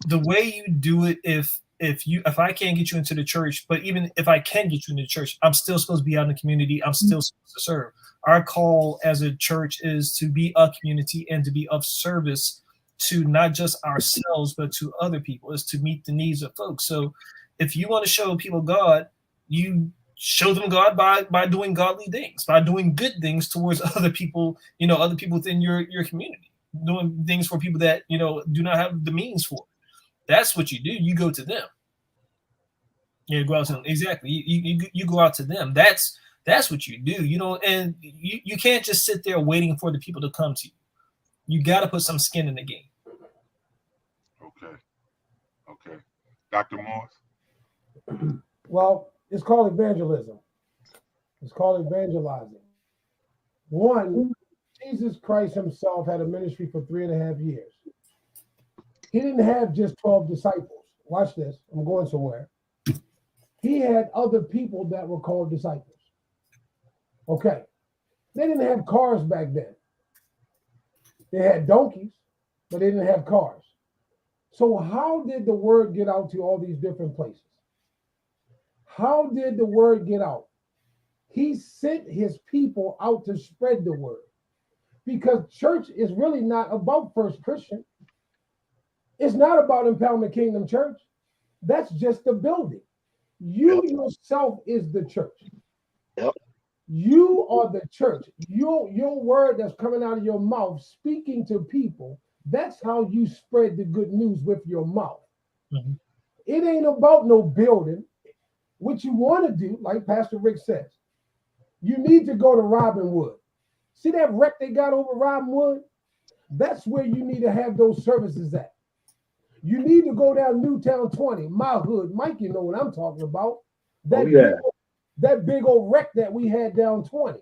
The way you do it, if I can't get you into the church, but even if I can get you into the church, I'm still supposed to be out in the community. I'm still supposed to serve. Our call as a church is to be a community and to be of service to not just ourselves, but to other people, is to meet the needs of folks. So if you want to show people God, you show them God by doing godly things, by doing good things towards other people, other people within your community, doing things for people that, do not have the means for. That's what you do. You go to them. Yeah, go out to them. Exactly. You go out to them. That's what you do. And you can't just sit there waiting for the people to come to you. You got to put some skin in the game. Okay. Dr. Morris? Well, it's called evangelism. It's called evangelizing. One, Jesus Christ himself had a ministry for 3.5 years. He didn't have just 12 disciples. Watch this. I'm going somewhere. He had other people that were called disciples. Okay. They didn't have cars back then. They had donkeys, but they didn't have cars. So how did the word get out to all these different places? How did the word get out? He sent his people out to spread the word. Because church is really not about First Christian. It's not about Empowerment Kingdom Church. That's just the building. You yourself is the church. Yep. You are the church. Your word that's coming out of your mouth, speaking to people, that's how you spread the good news with your mouth. Mm-hmm. It ain't about no building. What you want to do, like Pastor Rick says, you need to go to Robinwood. See that wreck they got over Robinwood? That's where you need to have those services at. You need to go down Newtown 20, my hood. Mike, you know what I'm talking about. That big old wreck that we had down 20.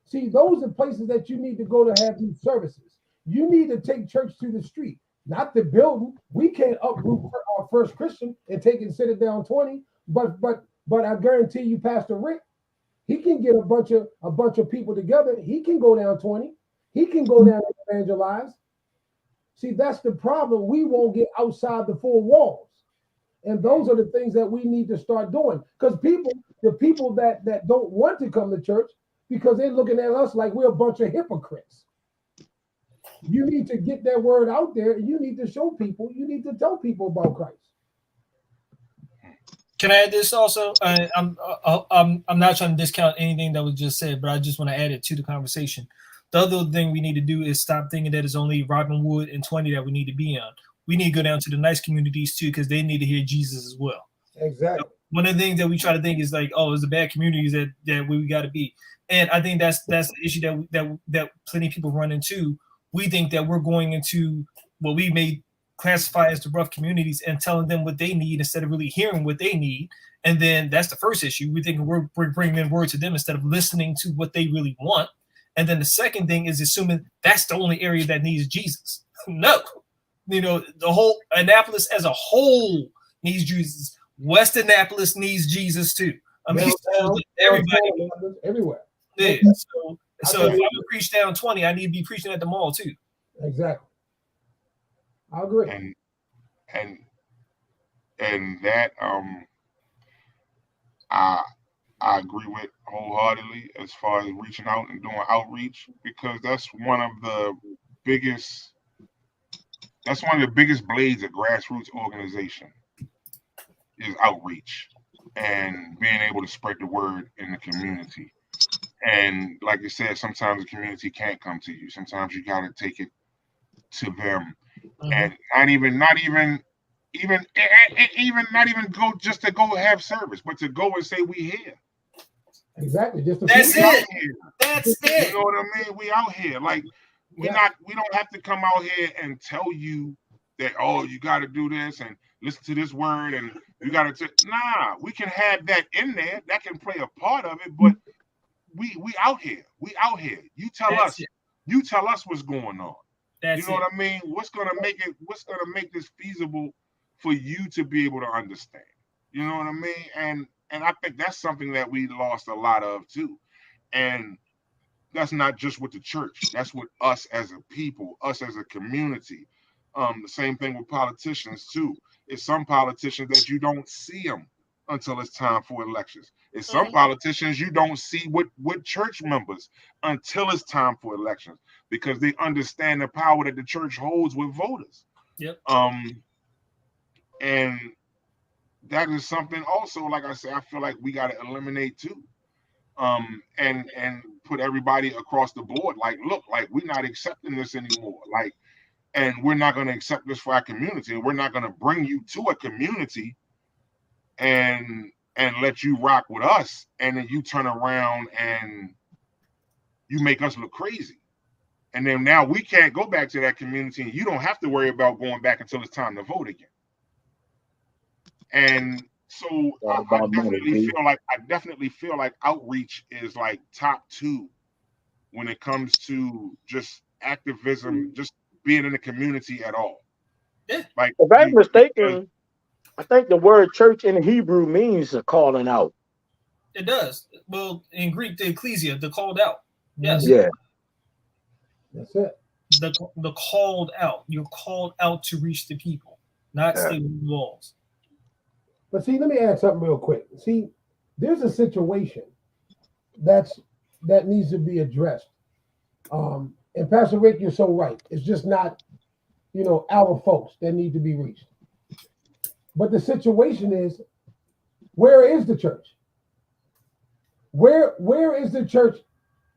See, those are places that you need to go to have these services. You need to take church to the street, not the building. We can't uproot our First Christian and take and sit it down 20. But I guarantee you, Pastor Rick, he can get a bunch of people together. He can go down 20. He can go down and evangelize. See, that's the problem. We won't get outside the four walls. And those are the things that we need to start doing. Because the people that don't want to come to church, because they're looking at us like we're a bunch of hypocrites. You need to get that word out there. You need to show people. You need to tell people about Christ. Can I add this also? I'm not trying to discount anything that was just said, but I just want to add it to the conversation. The other thing we need to do is stop thinking that it's only Robinwood and 20 that we need to be on. We need to go down to the nice communities too, because they need to hear Jesus as well. Exactly. One of the things that we try to think is like, oh, it's the bad communities that we got to be, and I think that's the issue that plenty of people run into. We think that we're going into what we may classify as the rough communities and telling them what they need instead of really hearing what they need. And then that's the first issue. We think we're bringing in word to them instead of listening to what they really want. And then the second thing is assuming that's the only area that needs Jesus. No, the whole Annapolis as a whole needs Jesus. West Annapolis needs Jesus too. I mean, everybody, everywhere. Yeah. So if I'm gonna preach down 20, I need to be preaching at the mall too. Exactly. I agree. And that I agree with wholeheartedly as far as reaching out and doing outreach, because that's one of the biggest blades of grassroots organization is outreach and being able to spread the word in the community. And like you said, sometimes the community can't come to you. Sometimes you got to take it to them, and not even go just to go have service, but to go and say we here. Exactly. Just that's it. That's it. You know what I mean? We out here. Like we don't have to come out here and tell you that, oh, you got to do this and listen to this word and you got to. Nah, we can have that in there. That can play a part of it, but we out here. We out here. You tell us. You tell us what's going on. You know what I mean? What's gonna make this feasible for you to be able to understand? You know what I mean? And I think that's something that we lost a lot of too. And that's not just with the church. That's with us as a people, us as a community. The same thing with politicians too. It's some politicians that you don't see them until it's time for elections. It's some politicians you don't see with church members until it's time for elections, because they understand the power that the church holds with voters. Yep. And that is something also, like I said, I feel like we got to eliminate too. And put everybody across the board. Like, look, like we're not accepting this anymore. Like, and we're not going to accept this for our community. We're not going to bring you to a community and let you rock with us, and then you turn around and you make us look crazy. And then now we can't go back to that community, and you don't have to worry about going back until it's time to vote again. And so I definitely feel like outreach is like top 2 when it comes to just activism, just being in the community at all. Yeah. Like, if I'm mistaken, I think the word church in Hebrew means a calling out. It does. Well, in Greek, the ecclesia, the called out. Yes. Yeah. That's it. The called out. You're called out to reach the people, not stay within walls. But see, let me add something real quick. See, there's a situation that needs to be addressed. And Pastor Rick, you're so right. It's just not, our folks that need to be reached. But the situation is, where is the church? Where is the church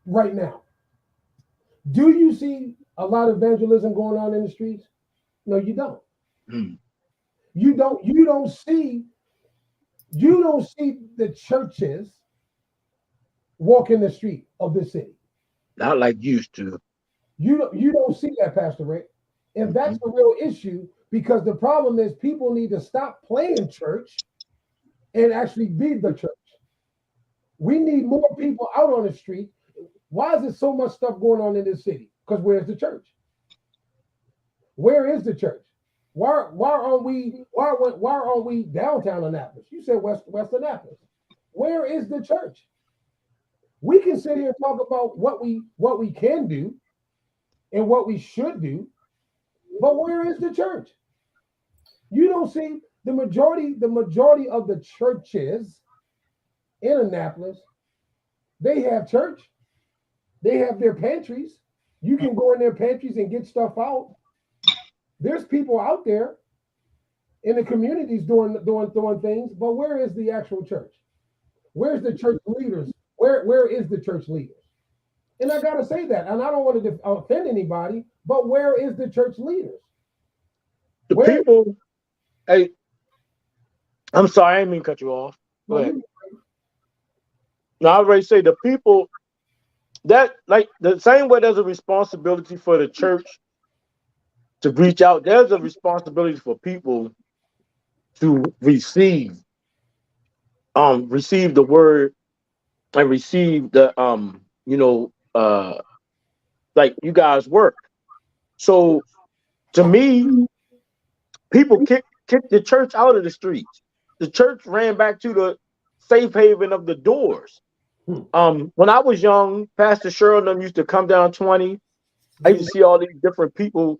right now? Do you see a lot of evangelism going on in the streets? No, you don't. You don't see the churches walking the street of the city. Not like used to. You don't see that, Pastor Rick. And that's the real issue, because the problem is people need to stop playing church and actually be the church. We need more people out on the street. Why is there so much stuff going on in this city? Because where's the church? Where is the church? Why aren't we downtown Annapolis? You said West Annapolis. Where is the church? We can sit here and talk about what we can do and what we should do, but where is the church? You don't see the majority of the churches in Annapolis. They have church. They have their pantries. You can go in their pantries and get stuff out. There's people out there in the communities doing things, but where is the actual church? Where's the church leaders? Where is the church leaders? And I gotta say that, and I don't want to offend anybody, but where is the church leaders? The people, hey, I'm sorry, I didn't mean to cut you off. Go ahead. Now I already say the people that like the same way there's a responsibility for the church to reach out, there's a responsibility for people to receive the word and receive the like you guys work. So to me, people kicked the church out of the streets. The church ran back to the safe haven of the doors. When I was young, Pastor Sherlin used to come down 20. I used to see all these different people,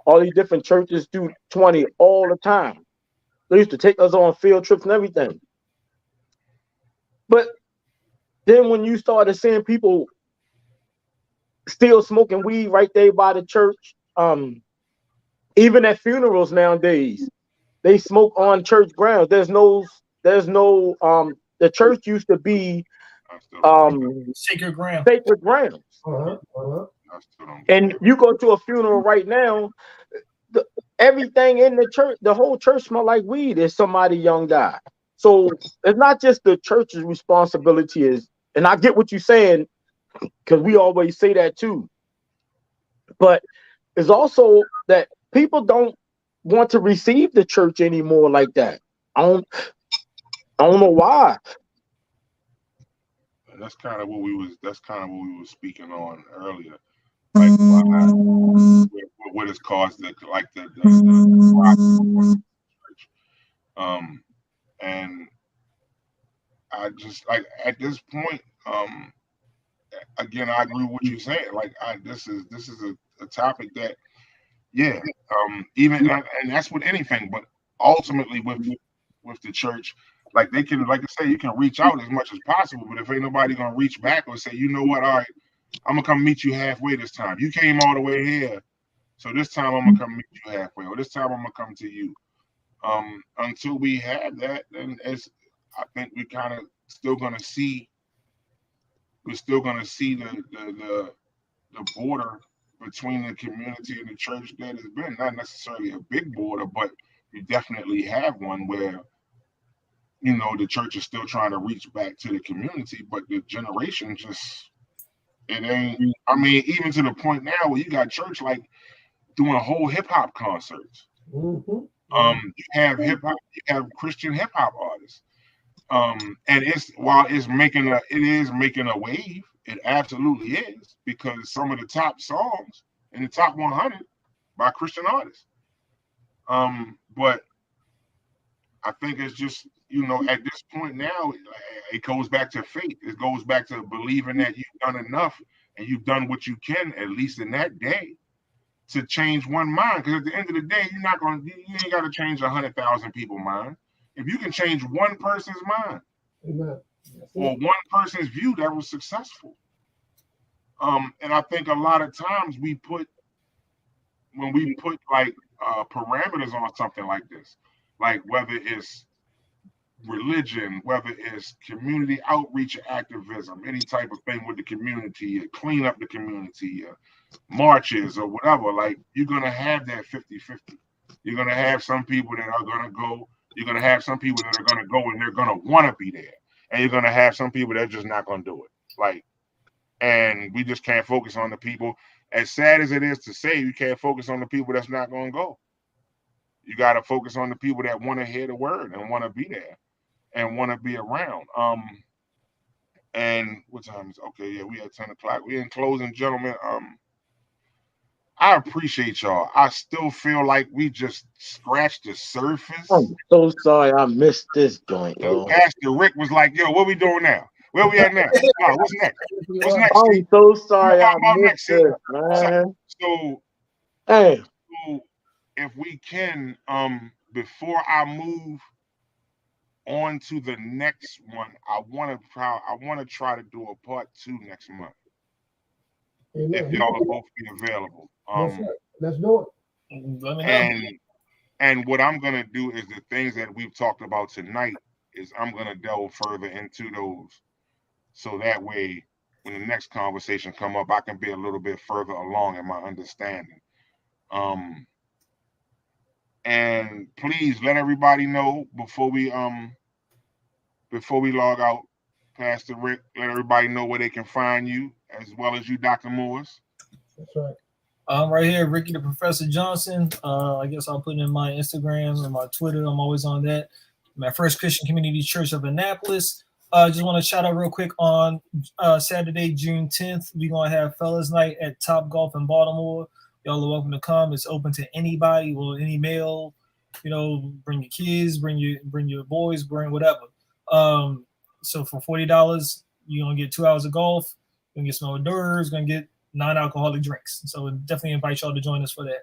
all these different churches do 20 all the time. They used to take us on field trips and everything. But then when you started seeing people still smoking weed right there by the church, even at funerals nowadays, they smoke on church grounds. There's no the church used to be sacred ground. Sacred grounds. And you go to a funeral right now, everything in the church, the whole church smell like weed if somebody young died. So it's not just the church's responsibility is, and I get what you're saying, because we always say that too. But it's also that people don't want to receive the church anymore like that. I don't know why. That's kind of what we was speaking on earlier. Like what has caused the church. And I just like at this point, again, I agree with what you're saying. Like this is a topic that, yeah, even and that's with anything, but ultimately with the church, like they can, like I say, you can reach out as much as possible, but if ain't nobody gonna reach back or say, you know what, all right, I'm gonna come meet you halfway this time. You came all the way here, so this time I'm gonna come meet you halfway, or this time I'm gonna come to you. Until we have that, then I think still gonna see we're still gonna see the border between the community and the church that has been not necessarily a big border, but you definitely have one where the church is still trying to reach back to the community, but the generation just it ain't. I mean, even to the point now where you got church like doing whole hip hop concerts. You have hip hop, you have Christian hip hop artists. And it is making a wave. It absolutely is, because some of the top songs in the top 100 by Christian artists. But I think it's just, at this point now, it goes back to faith. It goes back to believing that you've done enough and you've done what you can, at least in that day, to change one mind. Because at the end of the day, you ain't got to change 100,000 people's mind. If you can change one person's mind, or one person's view, that was successful. And I think a lot of times when we put like parameters on something like this, like whether it's religion, whether it's community outreach or activism, any type of thing with the community, clean up the community, marches or whatever, like you're going to have that 50-50. You're going to have some people that are going to go. You're going to have some people that are going to go and they're going to want to be there. And you're going to have some people that are just not going to do it. And we just can't focus on the people. As sad as it is to say, you can't focus on the people that's not going to go. You got to focus on the people that want to hear the word and want to be there and want to be around. And what time is okay? Yeah, we at 10 o'clock. We in closing, gentlemen. I appreciate y'all. I still feel like we just scratched the surface. I'm so sorry I missed this joint, yo. Pastor Rick was like, "Yo, what we doing now? Where we at now? What's next? What's next? I'm so sorry I missed this, man. So, hey, if we can, before I move on to the next one, I want to try to do a part 2 next month. if Amen. y'all will both be available. Yes, sir. Let's do it. Let me know. And what I'm gonna do is the things that we've talked about tonight is I'm gonna delve further into those, so that way when the next conversation come up, I can be a little bit further along in my understanding. Um, and please let everybody know before we log out, Pastor Rick, let everybody know where they can find you as well as you, Dr. Morris. That's right. I'm right here, Ricky the Professor Johnson. I guess I'll put in my Instagram and my Twitter. I'm always on that. My First Christian Community Church of Annapolis. Just want to shout out real quick on Saturday, June 10th. We're going to have Fellas Night at Top Golf in Baltimore. Y'all are welcome to come. It's open to anybody, well, any male. You know, bring your kids, bring your boys, bring whatever. So for $40, you're gonna get 2 hours of golf. You're gonna get some hors d'oeuvres. Gonna get non-alcoholic drinks. So definitely invite y'all to join us for that.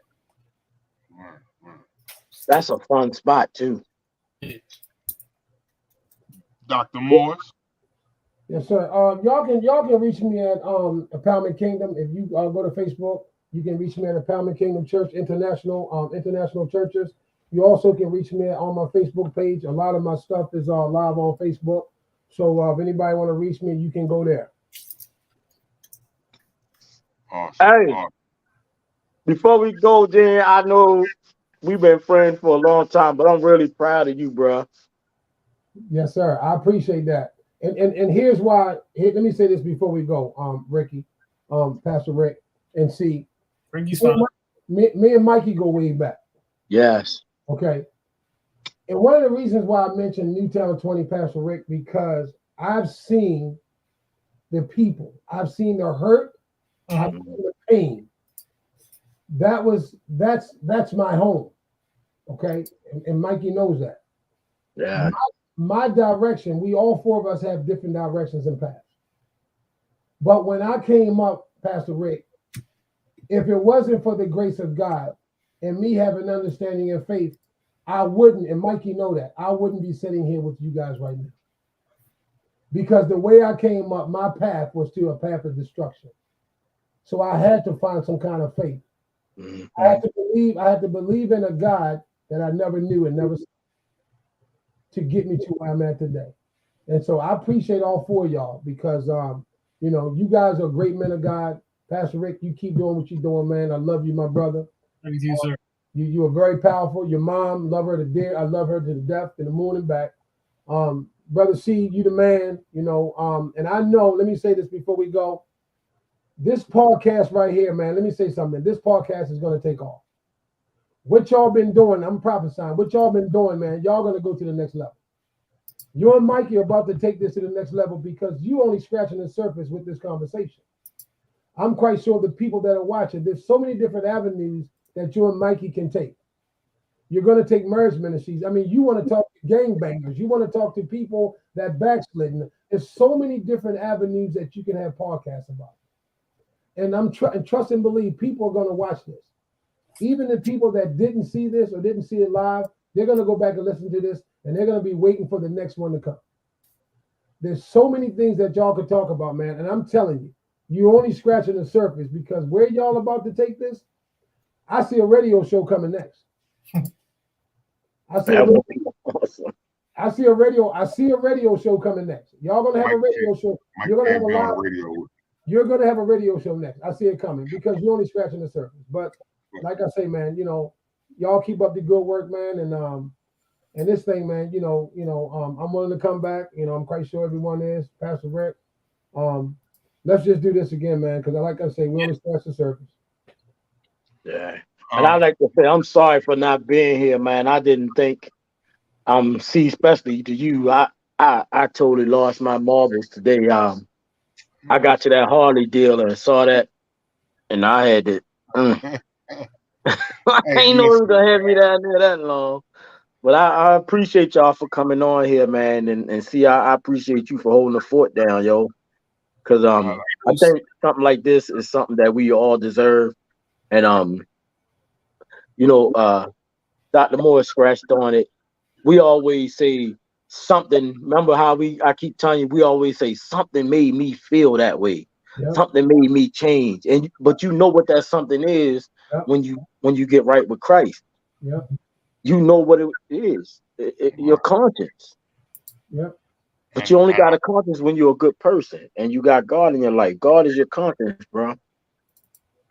Right. That's a fun spot too. Yeah. Dr. Morris. Yes, sir. Y'all can reach me at Empowerment Kingdom. If you go to Facebook, you can reach me at Empowerment Kingdom Church International, international churches. You also can reach me on my Facebook page. A lot of my stuff is live on Facebook. So if anybody want to reach me, you can go there. Awesome. Hey, Awesome. before we go, then I know we've been friends for a long time, but I'm really proud of you, bro. Yes, sir. I appreciate that. And here's why. Let me say this before we go, Ricky, Pastor Rick, and see. Ricky's fine. Me and Mikey go way back. Yes. Okay. And one of the reasons why I mentioned Newtown 20, Pastor Rick, because I've seen the people, I've seen the hurt, I've seen the pain. That's my home. Okay. And Mikey knows that. Yeah. My direction, we all four of us have different directions and paths. But when I came up, Pastor Rick, if it wasn't for the grace of God and me having understanding and faith, I wouldn't, and Mikey know that, I wouldn't be sitting here with you guys right now. Because the way I came up, my path was to a path of destruction. So I had to find some kind of faith. Mm-hmm. I had to believe in a God that I never knew and never saw to get me to where I'm at today. And so I appreciate all four of y'all because you guys are great men of God. Pastor Rick, you keep doing what you're doing, man. I love you, my brother. Thank you, sir. You are very powerful. Your mom, love her to death. I love her to the death, to the moon and back. Brother C, you the man, and I know, let me say this before we go. This podcast right here, man, let me say something. This podcast is going to take off. What y'all been doing, I'm prophesying, what y'all been doing, man, y'all going to go to the next level. You and Mikey are about to take this to the next level because you only scratching the surface with this conversation. I'm quite sure the people that are watching, there's so many different avenues that you and Mikey can take. You're going to take marriage ministries. I mean, you want to talk to gangbangers. You want to talk to people that backslidden. There's so many different avenues that you can have podcasts about. And I'm trust and believe people are going to watch this. Even the people that didn't see this or didn't see it live, they're going to go back and listen to this, and they're going to be waiting for the next one to come. There's so many things that y'all could talk about, man. And I'm telling you, you're only scratching the surface because where y'all about to take this, I see a radio show coming next. I see a radio show coming next. Y'all gonna have a radio show. You're gonna have a live radio. You're gonna have a radio show next. I see it coming because you're only scratching the surface. But like I say, man, y'all keep up the good work, man, and this thing, man, I'm willing to come back. I'm quite sure everyone is. Pastor Rick, let's just do this again, man, because like I say, we only scratch the surface. Yeah. And I like to say, I'm sorry for not being here, man. I didn't think, see, especially to you, I totally lost my marbles today. I got to that Harley dealer and saw that, and I had to. I ain't know it was gonna have me down there that long. But I appreciate y'all for coming on here, man, and see, I appreciate you for holding the fort down, yo. Because I think something like this is something that we all deserve, and Dr. Moore scratched on it. We always say something. Remember how I keep telling you, we always say something made me feel that way. Yep. Something made me change. But you know what that something is Yep. when you get right with Christ. Yep. You know what it is. Your conscience. Yep. But you and only and got a conscience when you're a good person and you got God in your life. God is your conscience, bro.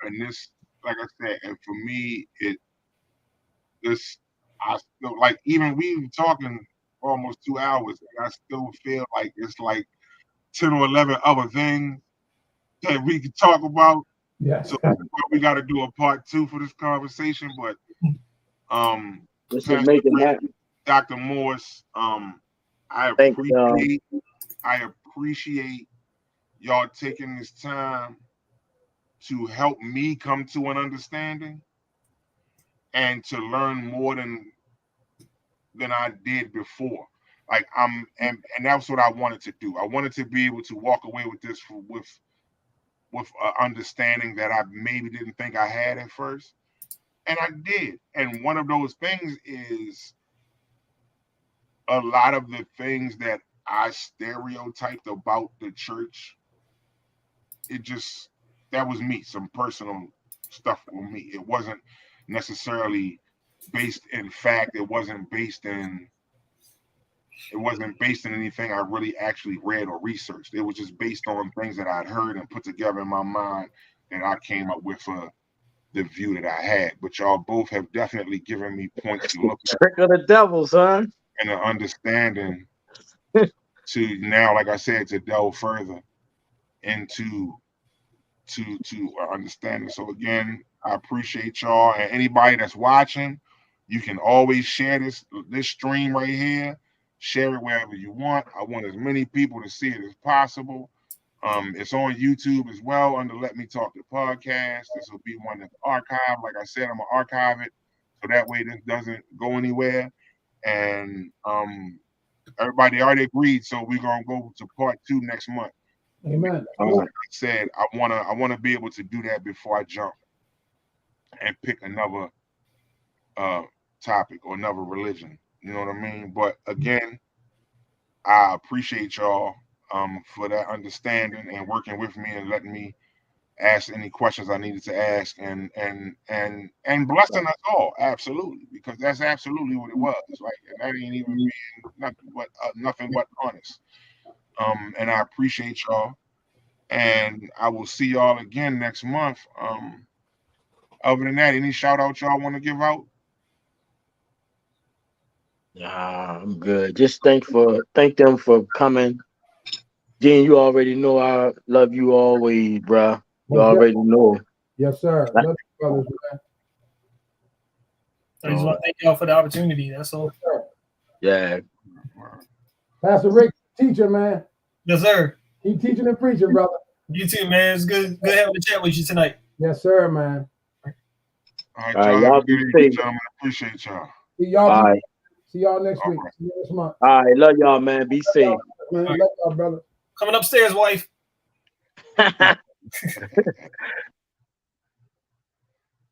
and this, like I said, and for me, this I still like, even we were talking for almost 2 hours, and I still feel like it's like 10 or 11 other things that we could talk about. Yes. So we got to do a part two for this conversation. But um, This is Pastor making Rick, that. Dr. Morris, I Thanks, appreciate I appreciate y'all taking this time to help me come to an understanding and to learn more than I did before. Like and that's what I wanted to do. I wanted to be able to walk away with this with understanding that I maybe didn't think I had at first, and I did. And one of those things is a lot of the things that I stereotyped about the church. It just, that was me, some personal stuff with me. It wasn't necessarily based in fact. It wasn't based in anything I really actually read or researched. It was just based on things that I'd heard and put together in my mind, that I came up with the view that I had. But y'all both have definitely given me points to look at trick of the devil, son. and an understanding to now, like I said, to delve further into to understanding. So again, I appreciate y'all, and anybody that's watching, you can always share this stream right here. Share it wherever you want. I want as many people to see it as possible. It's on YouTube as well under Let Me Talk the Podcast. This will be one that's archived. Like I said, I'm gonna archive it so that way this doesn't go anywhere. And everybody already agreed, so we're gonna go to part two next month. Amen. All Like right. I said, I wanna be able to do that before I jump and pick another uh topic or another religion. You know what I mean? But again, I appreciate y'all for that understanding and working with me and letting me ask any questions I needed to ask, and blessing us all, absolutely, because that's absolutely what it was. Like, and that ain't even being nothing but honest. And I appreciate y'all, and I will see y'all again next month. Other than that, any shout out y'all want to give out? Nah, I'm good. Just thank them for coming. Gene, you already know I love you always, bruh. You Most already definitely. know. Yes, sir. Love you, brothers, man. I just want to thank y'all for the opportunity. That's all. Yeah. Pastor Rick, teacher, man. Yes, sir. Keep teaching and preaching, brother. You too, man. It's good having a chat with you tonight. Yes, sir, man. All right, All right, y'all have y'all a be good evening, safe. gentlemen. Appreciate y'all. See y'all. All right. See y'all next All week. right. See you next month. All right. Love y'all, man. Be safe. Man, All right. love y'all, brother. Coming upstairs, wife.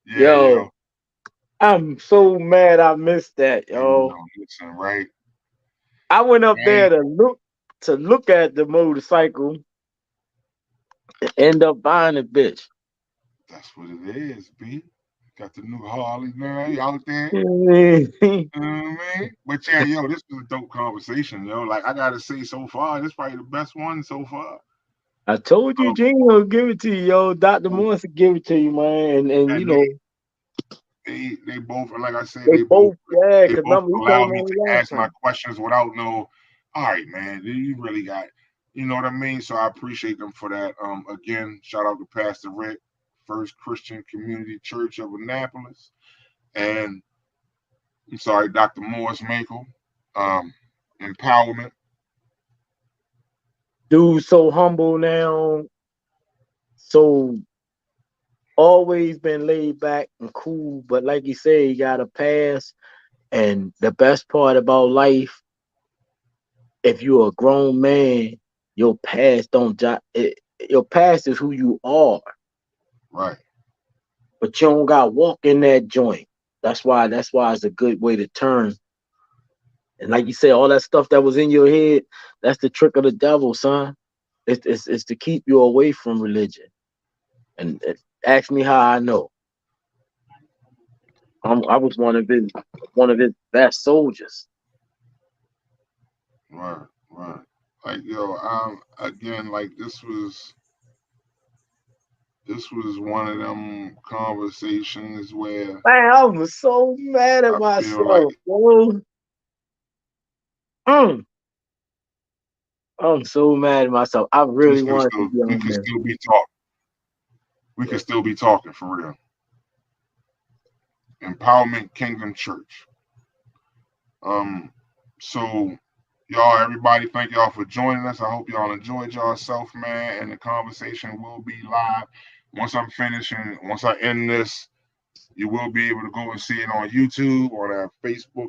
Yeah, Yo, yo. I'm so mad I missed that, Hey, yo. listen, right? I went up there Hey, to look at the motorcycle and end up buying a bitch. that's what it is, B. Got the new Harley now out there. I You know what I mean? But yeah, yo, this was a dope conversation, yo. Like, I gotta say, so far, this probably the best one so far. told you, Um, Gene will give it to you, yo. Dr. Morris will give it to you, man. And you and know, they both, like I said, they they both both, yeah, they because both remember he allowed came me on to the last ask my time. questions without no, all right, man, you really got, you know what I mean? So I appreciate them for that. Again, shout out to Pastor Rick, First Christian Community Church of Annapolis, and I'm sorry, Dr. Morris Mackell, Empowerment. Dude, so humble now, so always been laid back and cool. But like you say, he got a pass. And the best part about life, if you're a grown man, your past don't your past is who you are, Right. but you don't got walk in that joint. That's why it's a good way to turn. And like you said, all that stuff that was in your head, that's the trick of the devil, son. It's to keep you away from religion. And ask me how I know. I was one of his best soldiers. Right, right. Like yo, again, like this was one of them conversations where Man, I was so mad at I feel like myself, bro. Mm, I'm so mad at myself. I really wanted to be we on could there. still be talking. We could still be talking for real. Empowerment Kingdom Church. Um, so y'all, everybody, thank y'all for joining us. I hope y'all enjoyed yourself, man. And the conversation will be live once I'm finished, and once I end this, you will be able to go and see it on YouTube, on our Facebook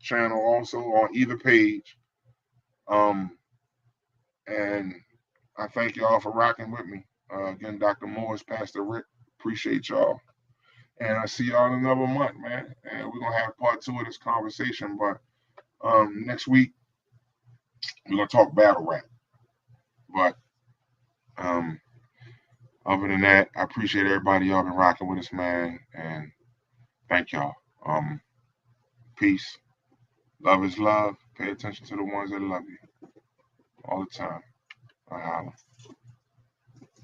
channel, also on either page. Um, and I thank y'all for rocking with me. Again, Dr. Morris, Pastor Rick, appreciate y'all. And I see y'all in another month, man. And we're gonna have part 2 of this conversation. But next week we're gonna talk battle rap. But um, other than that, I appreciate everybody y'all been rocking with us, man. And thank y'all. Peace. Love is love. Pay attention to the ones that love you all the time. I holla.